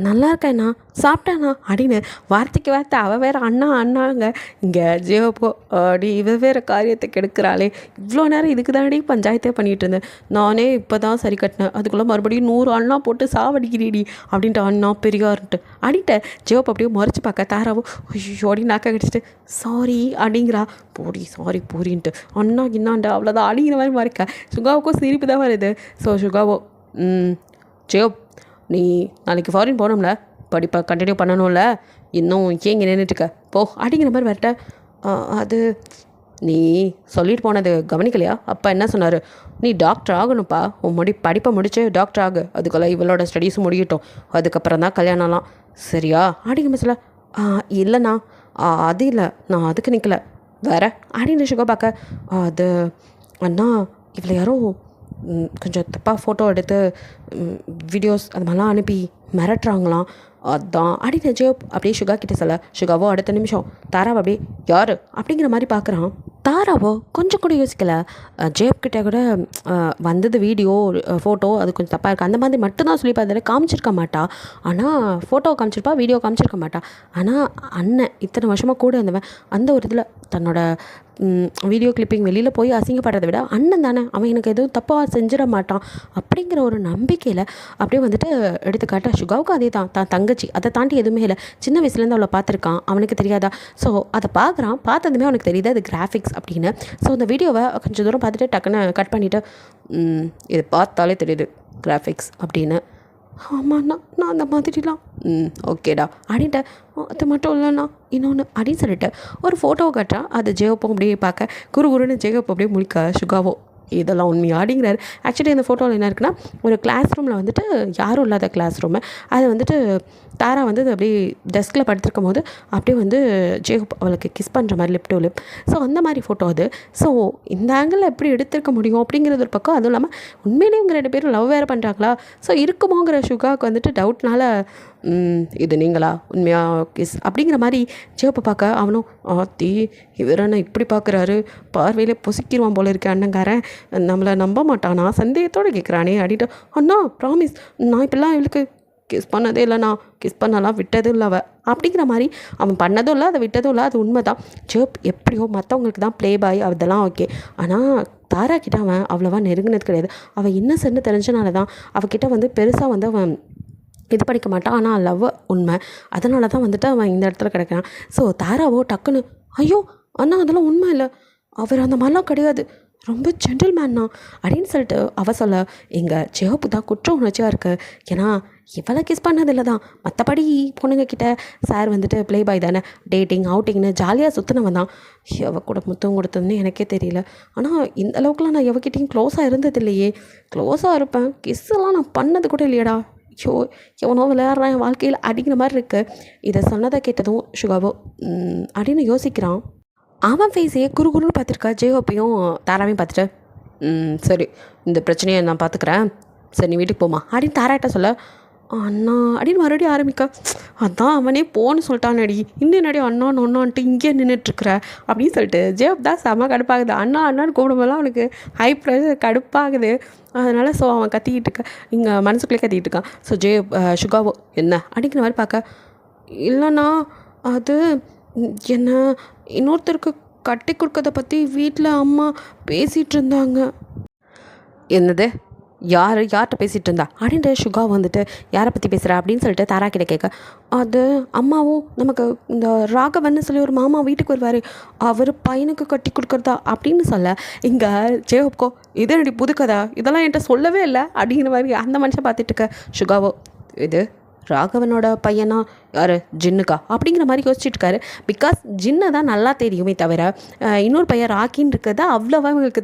நல்லா இருக்கேண்ணா சாப்பிட்டேண்ணா அப்படின்னு வார்த்தைக்கு வார்த்தை அவள் வேறு அண்ணா அண்ணாங்க இங்கே ஜியோப்போ அப்படி இவ வேறு காரியத்தை கெடுக்கிறாளே இவ்வளோ நேரம் இதுக்கு தானடி பஞ்சாயத்தே பண்ணிகிட்டு இருந்தேன் நானே இப்போ தான் சரி கட்டினேன் அதுக்குள்ளே மறுபடியும் 100 அண்ணா போட்டு சாவடிக்கிறீடி அப்படின்ட்டு அண்ணா பெரியார்ன்ட்டு அடிட்ட ஜியோப்போ அப்படியே முறைச்சி பார்க்க தாராவோ ஐயோ அப்படி நாக்க கடிச்சிட்டு சாரி அப்படிங்கிறா போடி சாரி போரின்ட்டு அண்ணா இன்னாண்ட அவ்வளோதான் அடிங்கிற மாதிரி மறைக்க சுகாவுக்கும் சிரிப்பு தான் வருது. ஸோ சுகாவோ ஜியோப் நீ நாளைக்கு ஃபாரின் போகணும்ல படிப்பை கண்டினியூ பண்ணணும்ல இன்னும் இங்கே நின்றுட்டுருக்க போ அப்படிங்கிற மாதிரி வரட்ட அது நீ சொல்லிட்டு போனது கவனிக்கலையா அப்பா என்ன சொன்னார் நீ டாக்டர் ஆகணும்ப்பா உன் படிப்பை முடிச்சு டாக்டர் ஆகு அதுக்குள்ளே இவளோட ஸ்டடீஸும் முடியட்டும் அதுக்கப்புறம் தான் கல்யாணம்லாம் சரியா அப்படிங்கிற மாதிரி இல்லைண்ணா அது இல்லை நான் அதுக்கு நிற்கலை வேற அப்படின்னு சுகா பார்க்க அது அண்ணா இவ்வளோ யாரோ கொஞ்சம் தப்பாக ஃபோட்டோ எடுத்து வீடியோஸ் அது மாதிரிலாம் அனுப்பி மிரட்டுறாங்களாம் அதான் அப்படின்னு ஜெயப் அப்படியே சுகா கிட்டே சொல்ல சுகாவோ அடுத்த நிமிஷம் தாராவோ அப்படியே யார் அப்படிங்கிற மாதிரி பார்க்குறான். தாராவோ கொஞ்சம் கூட யோசிக்கல ஜெயப் கிட்டே கூட வந்தது வீடியோ ஃபோட்டோ அது கொஞ்சம் தப்பாக இருக்குது அந்த மாதிரி மட்டும்தான் சொல்லி பார்த்தாலே காமிச்சிருக்க மாட்டா. ஆனால் ஃபோட்டோ காமிச்சிருப்பா வீடியோ காமிச்சிருக்க மாட்டா. ஆனால் அண்ணன் இத்தனை வருஷமாக கூட இருந்தவன் அந்த ஒரு இதில் தன்னோட வீடியோ கிளிப்பிங் வெளியில் போய் அசிங்கப்படுறதை விட அண்ணன் தானே அவன் எனக்கு எதுவும் தப்பாக செஞ்சிட மாட்டான் அப்படிங்கிற ஒரு நம்பிக்கையில் அப்படியே வந்துட்டு எடுத்துக்காட்ட சுகாவுக்கு அதே தான் தங்கச்சி அதை தாண்டி எதுவுமே இல்லை சின்ன வயசுலேருந்து அவளை பார்த்துருக்கான் அவனுக்கு தெரியாதா. ஸோ அதை பார்க்குறான் பார்த்ததுமே அவனுக்கு தெரியுது அது கிராஃபிக்ஸ் அப்படின்னு. ஸோ அந்த வீடியோவை கொஞ்சம் தூரம் பார்த்துட்டு டக்குன்னு கட் பண்ணிவிட்டு இது பார்த்தாலே தெரியுது கிராஃபிக்ஸ் அப்படின்னு. ஆமாண்ணா நான் அந்த மாதிரிலாம் ஓகேடா அப்படின்ட்டு அது மட்டும் இல்லைண்ணா இன்னொன்று அப்படின்னு சொல்லிட்டு ஒரு ஃபோட்டோவை காட்டுறான். அது ஜெயப்போ அப்படியே பார்க்க குறுன்னு ஜெயப்போ அப்படியே முழிக்க சுகாவோ இதெல்லாம் உண்மையா அப்படிங்கிறாரு. ஆக்சுவலி இந்த ஃபோட்டோவில் என்ன இருக்குன்னா ஒரு கிளாஸ் ரூமில் வந்துட்டு யாரும் இல்லாத கிளாஸ் ரூமு அது வந்துட்டு தாரா வந்து அப்படியே டெஸ்கில் படுத்திருக்கும் போது அப்படியே வந்து ஜெயப் அவளுக்கு கிஸ் பண்ணுற மாதிரி லிப் டு லிப். ஸோ அந்த மாதிரி ஃபோட்டோ அது. ஸோ இந்த ஆங்கிளில் எப்படி எடுத்திருக்க முடியும் அப்படிங்கிறது ஒரு பக்கம். அதுவும் இல்லாமல் உண்மையிலேயே இவங்க 2 பேரும் லவ் வேறு பண்ணுறாங்களா ஸோ இருக்குமோங்கிற சுகாவுக்கு வந்துட்டு டவுட்னால இது நீங்களா உண்மையா கிஸ் அப்படிங்கிற மாதிரி ஜெயப்பை பார்க்க அவனும் ஆத்தி இவர் என்ன இப்படி பார்க்குறாரு பார்வையில் பொசிக்கிடுவான் போல இருக்க அண்ணங்காரன் நம்மளை நம்ப மாட்டானா சந்தேகத்தோடு கேட்குறானே அப்படின்ட்டு அண்ணா ப்ராமிஸ் நான் இப்பெல்லாம் இவளுக்கு கிஸ் பண்ணதே இல்லைண்ணா கிஸ் பண்ணலாம் விட்டதும் இல்லை அவள் அப்படிங்கிற மாதிரி அவன் பண்ணதும் இல்லை அதை விட்டதும் இல்லை அது உண்மை தான். ஜெப் எப்படியோ மற்றவங்களுக்கு தான் ப்ளே பாய் அதெல்லாம் ஓகே. ஆனால் தாரா கிட்ட அவன் அவ்வளோவா நெருங்கினது கிடையாது. அவள் இன்னசென்ட்னு தெரிஞ்சனால தான் அவகிட்ட வந்து பெருசாக வந்து அவன் இது படிக்க மாட்டான். ஆனால் லவ் உண்மை அதனால தான் வந்துட்டு அவன் இந்த இடத்துல கிடைக்கிறான். ஸோ தாராவோ டக்குன்னு ஐயோ அண்ணா அதெல்லாம் உண்மை இல்லை அவர் அந்த மாதிரிலாம் கிடையாது ரொம்ப ஜென்டில்மேன் தான் அப்படின்னு சொல்லிட்டு அவள் சொல்ல எங்கள் ஜெயப்பு தான் குற்ற உணர்ச்சியாக இருக்குது. ஏன்னா இவளை கிஸ் பண்ணதில்லை தான் மற்றபடி பொண்ணுங்கக்கிட்ட சார் வந்துட்டு ப்ளே பாய் தானே டேட்டிங் அவுட்டிங்னு ஜாலியாக சுற்றினவன் தான். எவ கூட முத்தம் கொடுத்ததுன்னு எனக்கே தெரியல. ஆனால் இந்த அளவுக்குலாம் நான் எவகிட்டையும் க்ளோஸாக இருந்தது இல்லையே. க்ளோஸாக இருப்பேன் கிஸ்ஸெல்லாம் நான் பண்ணது கூட இல்லையடா. ஐயோ எவனோ விளையாடுறான் என் வாழ்க்கையில் அடிக்கிற மாதிரி இருக்குது. இதை சொன்னதை கேட்டதும் சுகாவோ அப்படின்னு யோசிக்கிறான். அவன் ஃபேஸையே குறுன்னு பார்த்துருக்கா ஜெயோப்பையும் தாராவையும் பார்த்துட்டு சரி இந்த பிரச்சனையை நான் பார்த்துக்கிறேன் சரி நீ வீட்டுக்கு போமா அப்படின்னு தாராட்ட சொல்ல அண்ணா அப்படின்னு மறுபடியும் ஆரம்பிக்க அதான் அவனே போன்னு சொல்லிட்டானடி இன்னும் என்னடி அண்ணான்ட்டு இங்கே நின்றுட்டுருக்குற அப்படின்னு சொல்லிட்டு ஜெயப் தான் செம்ம கடுப்பாகுது. அண்ணான்னு கூப்பிடும்போதெல்லாம் அவனுக்கு ஹை ப்ரெஷர் கடுப்பாகுது. அதனால் ஸோ அவன் கத்திக்கிட்டு இருக்க இங்கே மனசுக்குள்ளே கத்திக்கிட்டு இருக்கான். ஸோ ஜெயப் சுகாவோ என்ன அப்படிங்கிற மாதிரி பார்க்க இல்லைண்ணா அது என்ன இன்னொருத்தருக்கு கட்டி கொடுக்கறத பற்றி வீட்டில் அம்மா பேசிகிட்டு இருந்தாங்க. என்னது யார்கிட்ட பேசிகிட்டு இருந்தா அப்படின்ட்டு சுகா வந்துட்டு யாரை பற்றி பேசுகிறா அப்படின்னு சொல்லிட்டு தாரா கிட்ட கேட்க அது அம்மாவும் நமக்கு இந்த ராகவன்னு சொல்லி ஒரு மாமா வீட்டுக்கு வருவார் அவர் பையனுக்கு கட்டி கொடுக்குறதா அப்படின்னு சொல்ல இங்கே ஜெயப்கோ இது என்னடி புதுக்கதா இதெல்லாம் என்கிட்ட சொல்லவே இல்லை அப்படிங்கிற மாதிரி அந்த மனுஷன் பார்த்துட்டு இருக்க சுகாவோ இது ராகவனோட பையனா யார் ஜின்னுக்கா அப்படிங்கிற மாதிரி யோசிச்சுட்டு இருக்காரு. பிகாஸ் ஜின்னை தான் நல்லா தெரியுமே தவிர இன்னொரு பையன் ராக்கின்னு இருக்கிறது அவ்வளோவா இவங்களுக்கு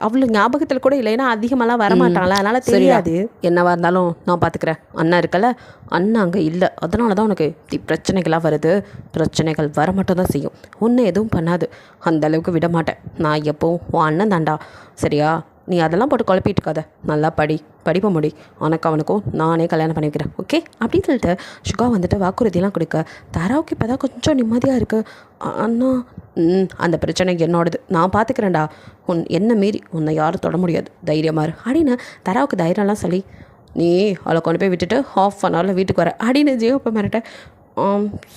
அவ்வளோ ஞாபகத்தில் கூட இல்லை. ஏன்னா அதிகமாகலாம் வரமாட்டாங்களா அதனால் தெரியாது. என்னவா இருந்தாலும் நான் பார்த்துக்கிறேன் அண்ணன் இருக்கல அண்ணன் அங்கே இல்லை அதனால தான் உனக்கு பிரச்சனைகளாக வருது. பிரச்சனைகள் வர மட்டும் தான் செய்யும் ஒன்றும் எதுவும் பண்ணாது அந்தளவுக்கு விட மாட்டேன் நான் எப்போவும் உன் அண்ணன் தாண்டா சரியா. நீ அதெல்லாம் போட்டு குழப்பிட்டு இருக்காத, நல்லா படிப்பை முடி, உனக்கு அவனுக்கும் நானே கல்யாணம் பண்ணி வைக்கிறேன், ஓகே அப்படின்னு சொல்லிட்டு சுகா வந்துட்டு வாக்குறுதியெலாம் கொடுக்க தாராவுக்கு இப்போ தான் கொஞ்சம் நிம்மதியாக இருக்குது. அண்ணா அந்த பிரச்சனை என்னோடது, நான் பார்த்துக்கிறேன்டா, என்ன மீறி உன்னை யாரும் தொட முடியாது, தைரியமாக இரு அப்படின்னு தாராவுக்கு தைரியம்லாம் சொல்லி நீ அவளை கொண்டு போய் விட்டுட்டு ½ வீட்டுக்கு வர அப்படின்னு ஜெயப்போ மிரட்ட.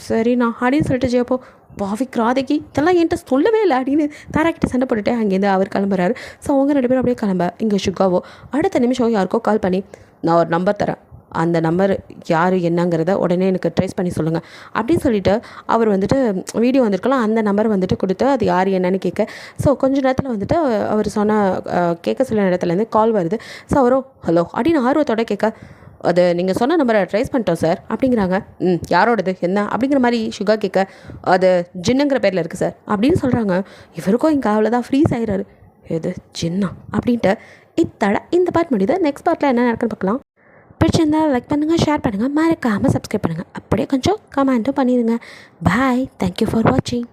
சரிண்ணா அப்படின்னு சொல்லிட்டு ஜெயப்போ பாவிக் ராதைக்கு இதெல்லாம் என்கிட்ட சொல்லவே இல்லை அப்படின்னு தாராக்கிட்ட சண்டை போட்டுட்டு அங்கேருந்து அவர் கிளம்புறாரு. ஸோ அவங்க 2 பேரும் அப்படியே கிளம்ப இங்கே சுகாவோ அடுத்த நிமிஷம் யாருக்கோ கால் பண்ணி நான் ஒரு நம்பர் தரேன், அந்த நம்பர் யார் என்னங்கிறத உடனே எனக்கு ட்ரேஸ் பண்ணி சொல்லுங்கள் அப்படின்னு சொல்லிவிட்டு அவர் வந்துட்டு வீடியோ வந்திருக்கலாம் அந்த நம்பர் வந்துட்டு கொடுத்து அது யார் என்னன்னு கேட்க. ஸோ கொஞ்ச நேரத்தில் வந்துட்டு அவர் சொன்ன கேட்க சொல்ல இடத்துலேருந்து கால் வருது. ஸோ அவரோ ஹலோ அப்படின்னு ஆர்வத்தோட கேட்க அது நீங்கள் சொன்ன நம்பரை ட்ரேஸ் பண்ணிட்டோம் சார் அப்படிங்கிறாங்க. யாரோடது என்ன அப்படிங்கிற மாதிரி சுகா கேட்க அது ஜின்னுங்கிற பேரில் இருக்குது சார் அப்படின்னு சொல்கிறாங்க. இவருக்கும் இங்கே அவ்வளோதான் ஃப்ரீஸ் ஆகிறாரு. எது ஜின்னா அப்படின்ட்டு இந்த பார்ட் முடியுது. நெக்ஸ்ட் பார்ட்டில் என்ன நடக்குன்னு பார்க்கலாம். பிடிச்சிருந்தால் லைக் பண்ணுங்கள், ஷேர் பண்ணுங்கள், மறக்காமல் சப்ஸ்கிரைப் பண்ணுங்கள், அப்படியே கொஞ்சம் கமெண்ட்டும் பண்ணிடுங்க. பாய், தேங்க்யூ ஃபார் வாட்சிங்.